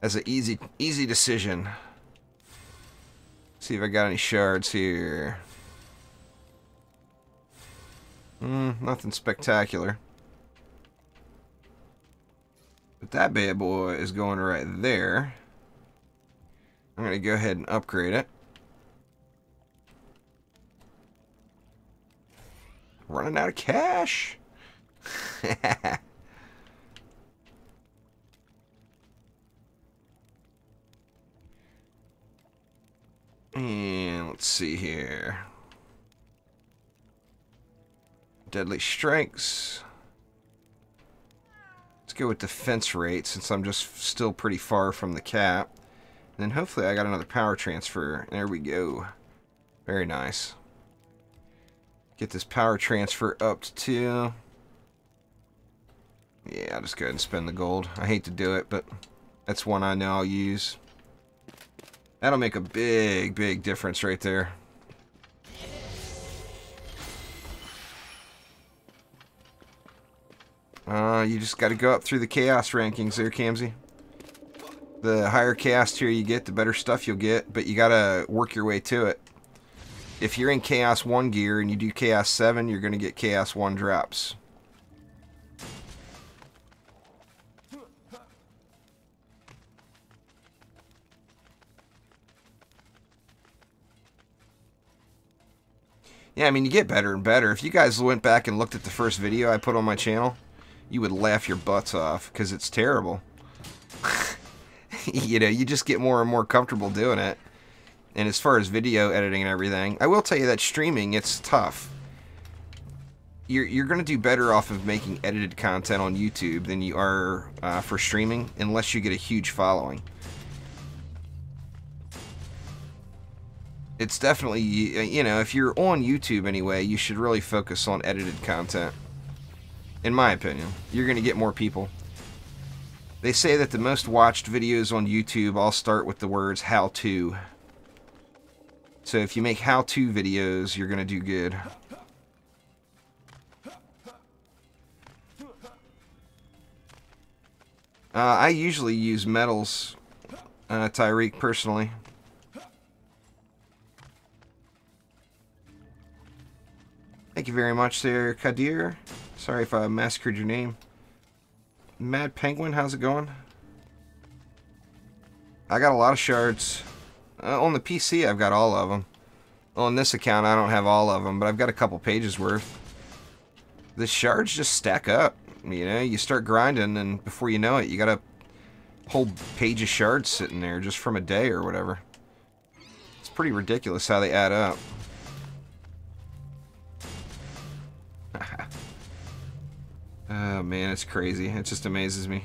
That's an easy decision. See if I got any shards here. Nothing spectacular. But that bad boy is going right there. I'm going to go ahead and upgrade it. Running out of cash. And let's see here. Deadly strikes. Let's go with defense rate since I'm just still pretty far from the cap. And then hopefully I got another power transfer. There we go. Very nice. Get this power transfer up to 2. Yeah, I'll just go ahead and spend the gold. I hate to do it, but that's one I know I'll use. That'll make a big difference right there. You just got to go up through the chaos rankings there, Kamzy. The higher chaos tier you get, the better stuff you'll get, but you got to work your way to it. If you're in Chaos 1 gear and you do Chaos 7, you're going to get Chaos 1 drops. Yeah, I mean, you get better and better. If you guys went back and looked at the first video I put on my channel, you would laugh your butts off, because it's terrible. You know, you just get more and more comfortable doing it. And as far as video editing and everything, I will tell you that streaming, it's tough. You're going to do better off of making edited content on YouTube than you are for streaming, unless you get a huge following. It's definitely, you know, if you're on YouTube anyway, you should really focus on edited content. In my opinion, you're going to get more people. They say that the most watched videos on YouTube all start with the words how to. So if you make how-to videos, you're going to do good. I usually use metals, Tyreek, personally. Thank you very much there, Kadir. Sorry if I massacred your name. Mad Penguin, how's it going? I got a lot of shards. On the PC, I've got all of them. On this account, I don't have all of them, but I've got a couple pages worth. The shards just stack up. You know, you start grinding, and before you know it, you got a whole page of shards sitting there just from a day or whatever. It's pretty ridiculous how they add up. Oh man, it's crazy. It just amazes me.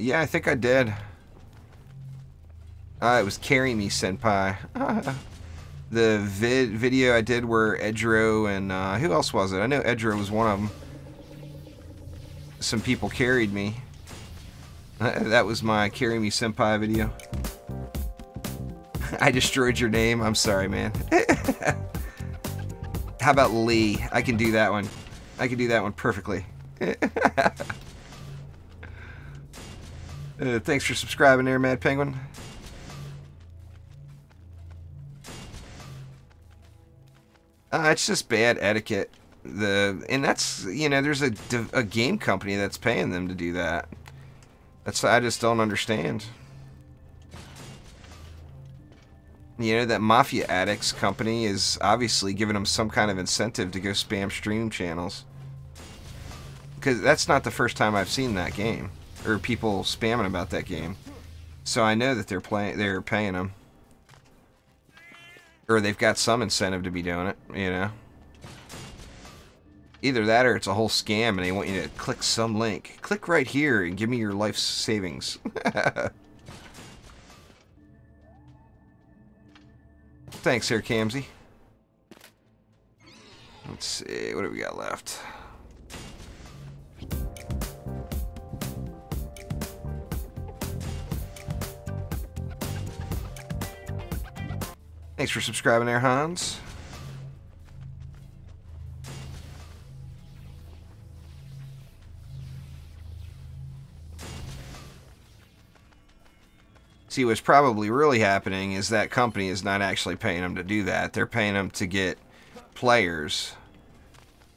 Yeah, I think I did. It was Carry Me Senpai. The video I did where Edro and, who else was it? I know Edro was one of them. Some people carried me. That was my Carry Me Senpai video. I destroyed your name. I'm sorry, man. How about Lee? I can do that one. I can do that one perfectly. Thanks for subscribing there, Mad Penguin. It's just bad etiquette. And that's, you know, there's a game company that's paying them to do that. I just don't understand. You know, that Mafia Addicts company is obviously giving them some kind of incentive to go spam stream channels. Because that's not the first time I've seen that game. Or people spamming about that game. So I know that they're paying them. Or they've got some incentive to be doing it, you know. Either that or it's a whole scam and they want you to click some link. Click right here and give me your life savings. Thanks here, Camsy. Let's see, what do we got left? Thanks for subscribing there, Hans. See, what's probably really happening is that company is not actually paying them to do that. They're paying them to get players.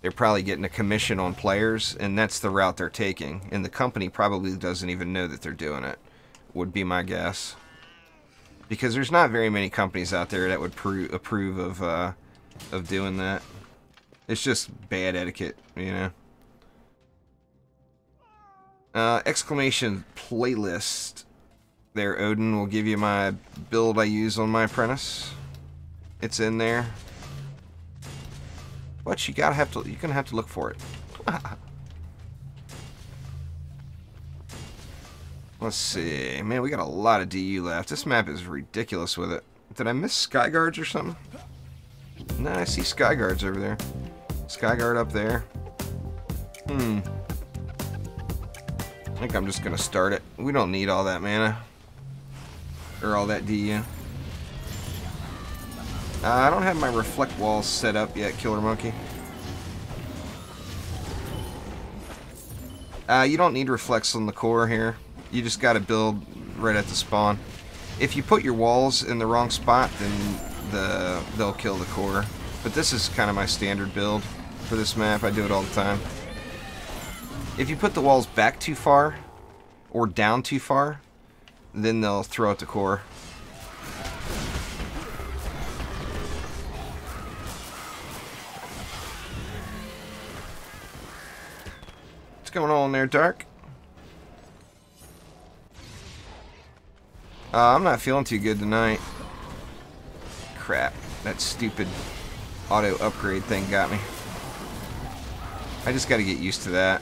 They're probably getting a commission on players, and that's the route they're taking. And the company probably doesn't even know that they're doing it, would be my guess. Because there's not very many companies out there that would approve of doing that. It's just bad etiquette, you know. Exclamation playlist. There, Odin will give you my build I use on my apprentice. It's in there. But you're gonna have to look for it. Let's see. Man, we got a lot of DU left. This map is ridiculous with it. Did I miss Skyguards or something? No, I see Skyguards over there. Skyguard up there. I think I'm just gonna start it. We don't need all that mana. Or all that DU. I don't have my reflect walls set up yet, Killer Monkey. You don't need reflects on the core here. You just gotta build right at the spawn. If you put your walls in the wrong spot, then they'll kill the core. But this is kind of my standard build for this map. I do it all the time. If you put the walls back too far, or down too far, then they'll throw out the core. What's going on there, Dark? I'm not feeling too good tonight. Crap, that stupid auto upgrade thing got me. I just gotta get used to that.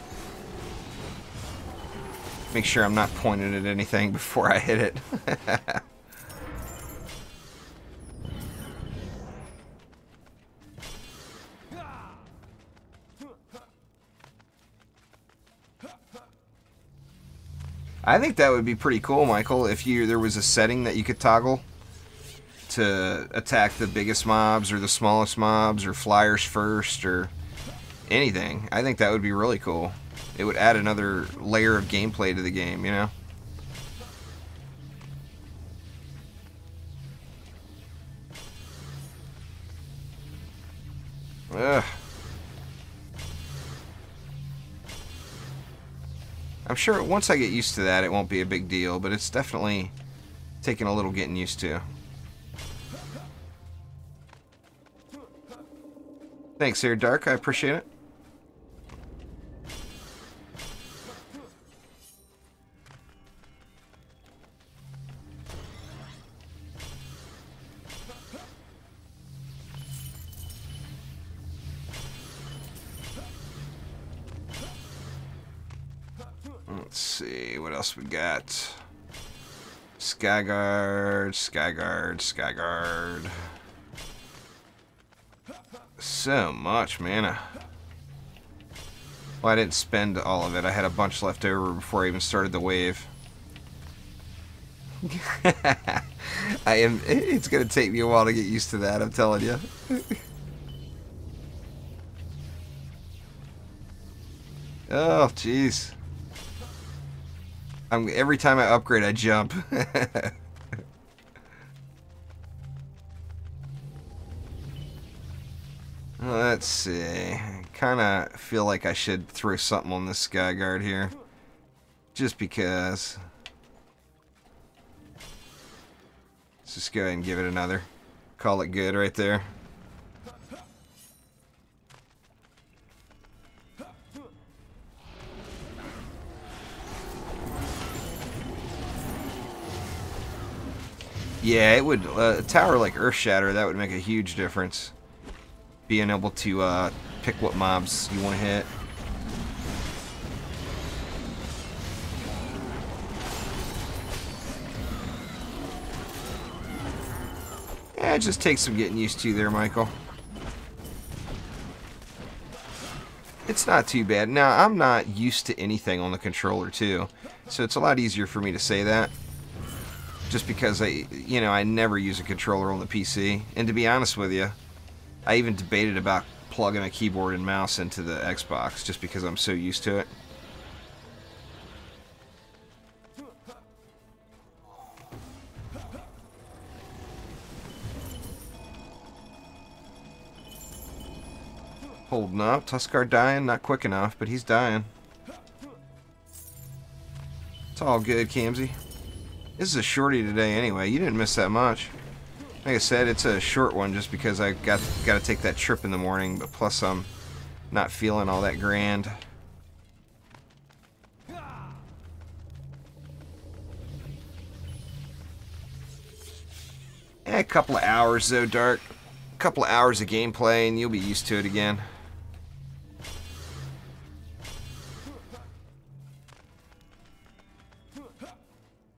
Make sure I'm not pointing at anything before I hit it. I think that would be pretty cool, Michael, if there was a setting that you could toggle to attack the biggest mobs or the smallest mobs or flyers first or anything. I think that would be really cool. It would add another layer of gameplay to the game, you know? Ugh. I'm sure once I get used to that, it won't be a big deal, but it's definitely taking a little getting used to. Thanks here, Dark. I appreciate it. Let's see, what else we got? Skyguard, Skyguard, Skyguard. So much mana. Well, I didn't spend all of it. I had a bunch left over before I even started the wave. It's gonna take me a while to get used to that, I'm telling you. Oh, jeez. Every time I upgrade, I jump. Let's see. I kind of feel like I should throw something on this Skyguard here. Just because. Let's just go ahead and give it another. Call it good right there. Yeah, it would. A tower like Earthshatter, that would make a huge difference. Being able to pick what mobs you want to hit. Yeah, it just takes some getting used to there, Michael. It's not too bad. Now, I'm not used to anything on the controller, too. So it's a lot easier for me to say that. Just because I never use a controller on the PC. And to be honest with you, I even debated about plugging a keyboard and mouse into the Xbox just because I'm so used to it. Holding up. Tuskar dying. Not quick enough, but he's dying. It's all good, Camsy. This is a shorty today anyway. You didn't miss that much. Like I said, it's a short one just because I got to take that trip in the morning, but plus I'm not feeling all that grand. A couple of hours though, Dark. A couple of hours of gameplay and you'll be used to it again.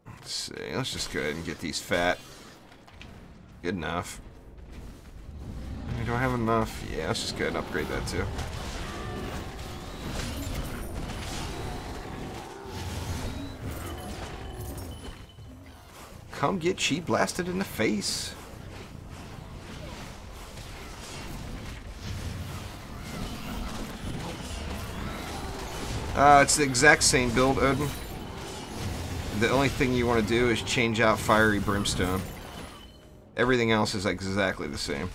Let's see, let's just go ahead and get these fat. Good enough. Do I have enough? Yeah, let's just go ahead and upgrade that too. Come get chi blasted in the face. It's the exact same build, Odin. The only thing you want to do is change out Fiery Brimstone. Everything else is exactly the same.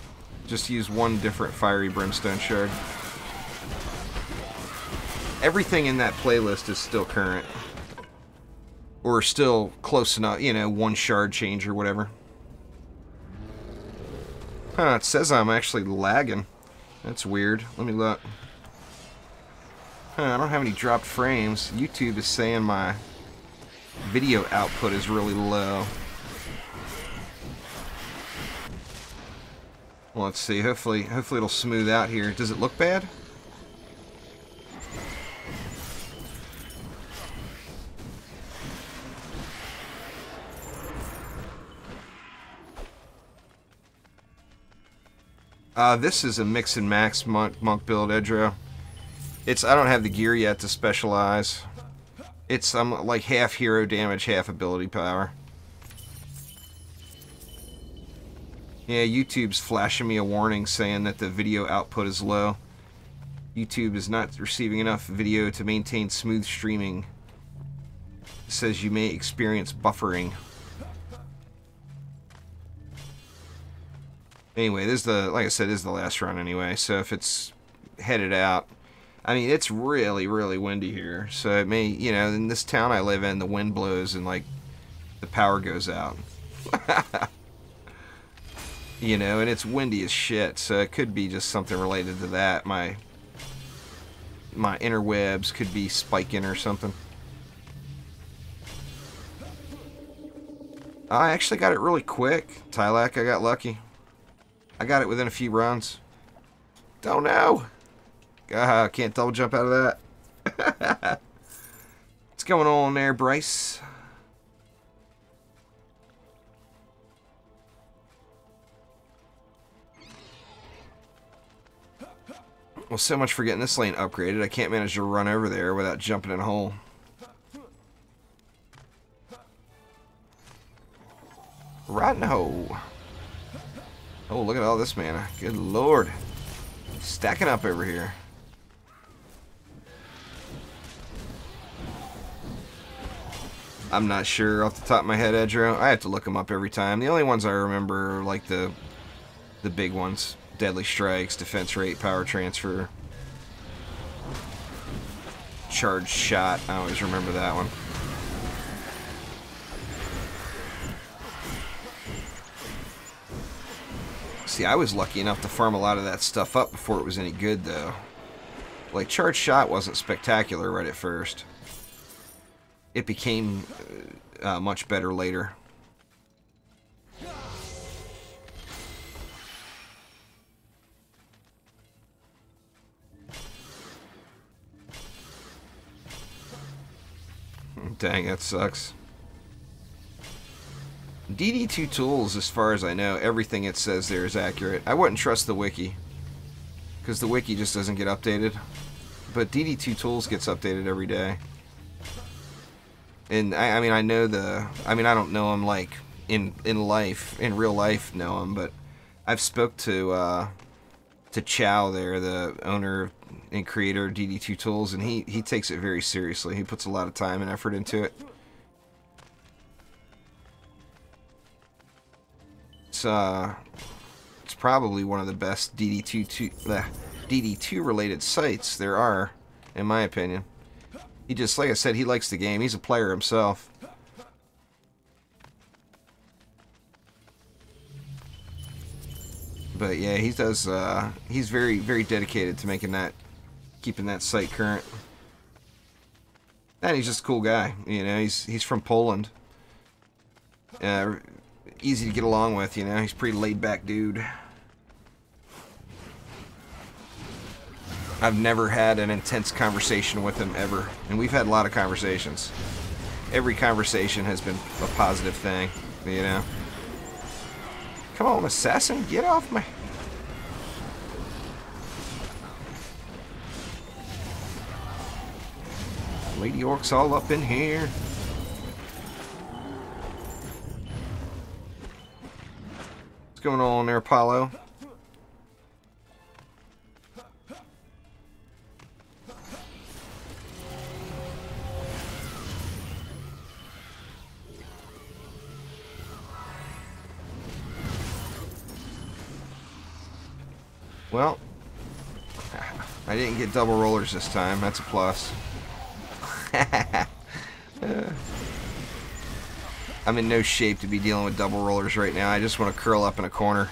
Just use one different Fiery Brimstone shard. Everything in that playlist is still current. Or still close enough, you know, one shard change or whatever. Huh, it says I'm actually lagging. That's weird. Let me look. Huh, I don't have any dropped frames. YouTube is saying my video output is really low. Well, let's see. Hopefully it'll smooth out here. Does it look bad? This is a mix and max monk build, Edro. I don't have the gear yet to specialize. I'm like half hero damage, half ability power. Yeah, YouTube's flashing me a warning saying that the video output is low. YouTube is not receiving enough video to maintain smooth streaming. It says you may experience buffering. Anyway, like I said, this is the last run anyway, so if it's headed out, I mean, it's really, really windy here, so it may, you know, in this town I live in, the wind blows and, like, the power goes out. You know, and it's windy as shit, so it could be just something related to that. My interwebs could be spiking or something. I actually got it really quick, Tylak. I got lucky. I got it within a few runs. Don't know. Can't double jump out of that. What's going on there, Bryce? Well, so much for getting this lane upgraded. I can't manage to run over there without jumping in a hole. Right in the hole. Oh, look at all this mana. Good lord. Stacking up over here. I'm not sure off the top of my head, Edro. I have to look them up every time. The only ones I remember are like the big ones. Deadly Strikes, Defense Rate, Power Transfer. Charged Shot. I always remember that one. See, I was lucky enough to farm a lot of that stuff up before it was any good, though. Like, Charged Shot wasn't spectacular right at first. It became much better later. Dang, that sucks. DD2 tools, as far as I know, everything it says there is accurate. I wouldn't trust the wiki, because the wiki just doesn't get updated. But DD2 tools gets updated every day. And I mean, I don't know him like in real life know him, but I've spoke to Chow there, the owner and creator of DD2 tools, and he takes it very seriously. He puts a lot of time and effort into it. It's probably one of the best DD2 related sites there are, in my opinion. He just, like I said, he likes the game. He's a player himself. But yeah, he does. He's very, very dedicated to keeping that site current. And he's just a cool guy. You know, he's from Poland. Easy to get along with, you know. He's a pretty laid-back dude. I've never had an intense conversation with him, ever. And we've had a lot of conversations. Every conversation has been a positive thing, you know. Come on, assassin, get off me. Lady Orc's all up in here. What's going on there, Apollo? Well, I didn't get double rollers this time. That's a plus. I'm in no shape to be dealing with double rollers right now. I just want to curl up in a corner.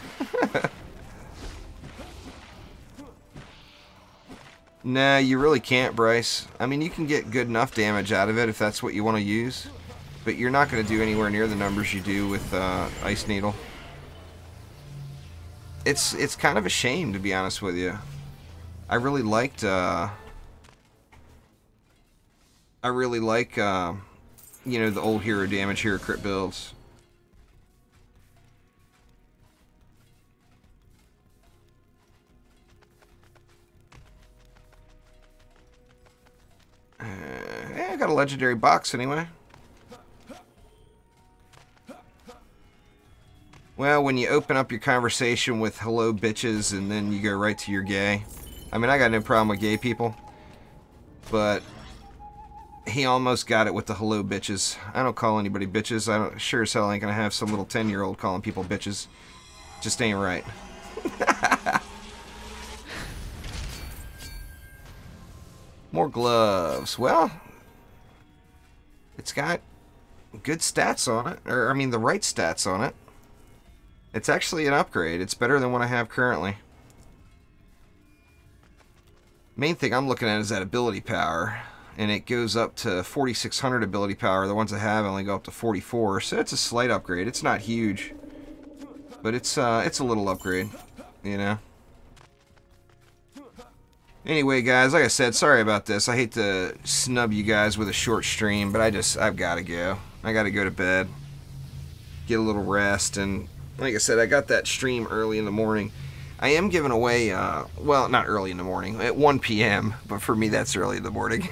Nah, you really can't, Bryce. I mean, you can get good enough damage out of it if that's what you want to use. But you're not going to do anywhere near the numbers you do with Ice Needle. It's kind of a shame, to be honest with you. I really liked you know, the old hero damage, hero crit builds. Yeah, I got a legendary box anyway. Well, when you open up your conversation with hello bitches and then you go right to your gay. I mean, I got no problem with gay people. But he almost got it with the hello bitches. I don't call anybody bitches. I don't, sure as hell ain't gonna have some little 10-year-old calling people bitches. Just ain't right. More gloves. Well, it's got good stats on it. Or, I mean, the right stats on it. It's actually an upgrade. It's better than what I have currently. Main thing I'm looking at is that ability power. And it goes up to 4,600 ability power. The ones I have only go up to 44. So it's a slight upgrade. It's not huge. But it's a little upgrade. You know? Anyway, guys, like I said, sorry about this. I hate to snub you guys with a short stream, but I've got to go. I got to go to bed. Get a little rest, and like I said, I got that stream early in the morning. I am giving away, well, not early in the morning, at 1 p.m., but for me that's early in the morning.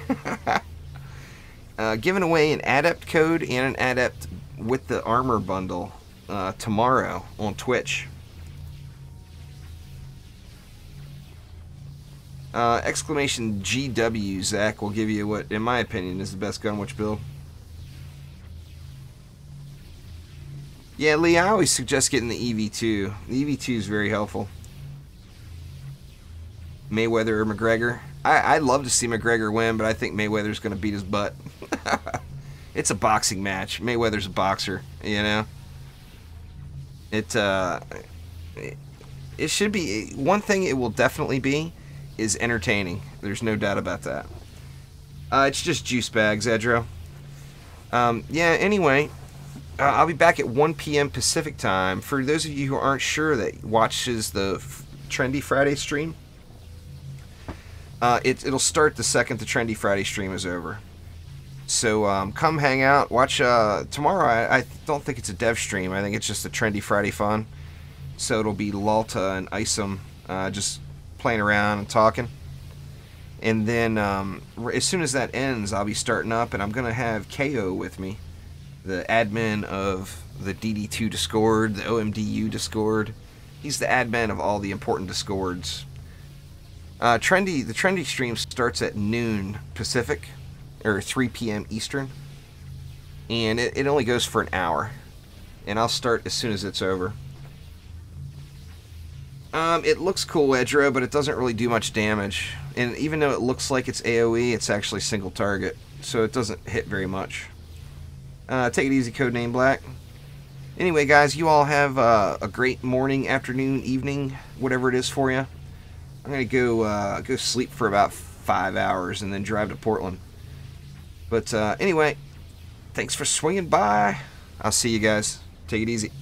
Giving away an Adept code and an Adept with the armor bundle tomorrow on Twitch. Exclamation GW, Zach, will give you what, in my opinion, is the best Gunwitch build. Yeah, Lee, I always suggest getting the EV2. The EV2 is very helpful. Mayweather or McGregor. I'd love to see McGregor win, but I think Mayweather's going to beat his butt. It's a boxing match. Mayweather's a boxer, you know? It should be... One thing it will definitely be is entertaining. There's no doubt about that. It's just juice bags, Edro. Yeah, anyway... I'll be back at 1 p.m. Pacific time. For those of you who aren't sure that watches the Trendy Friday stream, it'll start the second the Trendy Friday stream is over. So come hang out. Watch tomorrow. I don't think it's a dev stream. I think it's just a Trendy Friday fun. So it'll be Lalta and Isom just playing around and talking. And then as soon as that ends, I'll be starting up, and I'm going to have KO with me. The admin of the DD2 Discord, the OMDU Discord. He's the admin of all the important Discords. The Trendy stream starts at noon Pacific, or 3 p.m. Eastern. And it only goes for an hour. And I'll start as soon as it's over. It looks cool, Edro, but it doesn't really do much damage. And even though it looks like it's AoE, it's actually single target. So it doesn't hit very much. Take it easy, Codename Black. Anyway, guys, you all have a great morning, afternoon, evening, whatever it is for you. I'm going to go sleep for about 5 hours and then drive to Portland. But anyway, thanks for swinging by. I'll see you guys. Take it easy.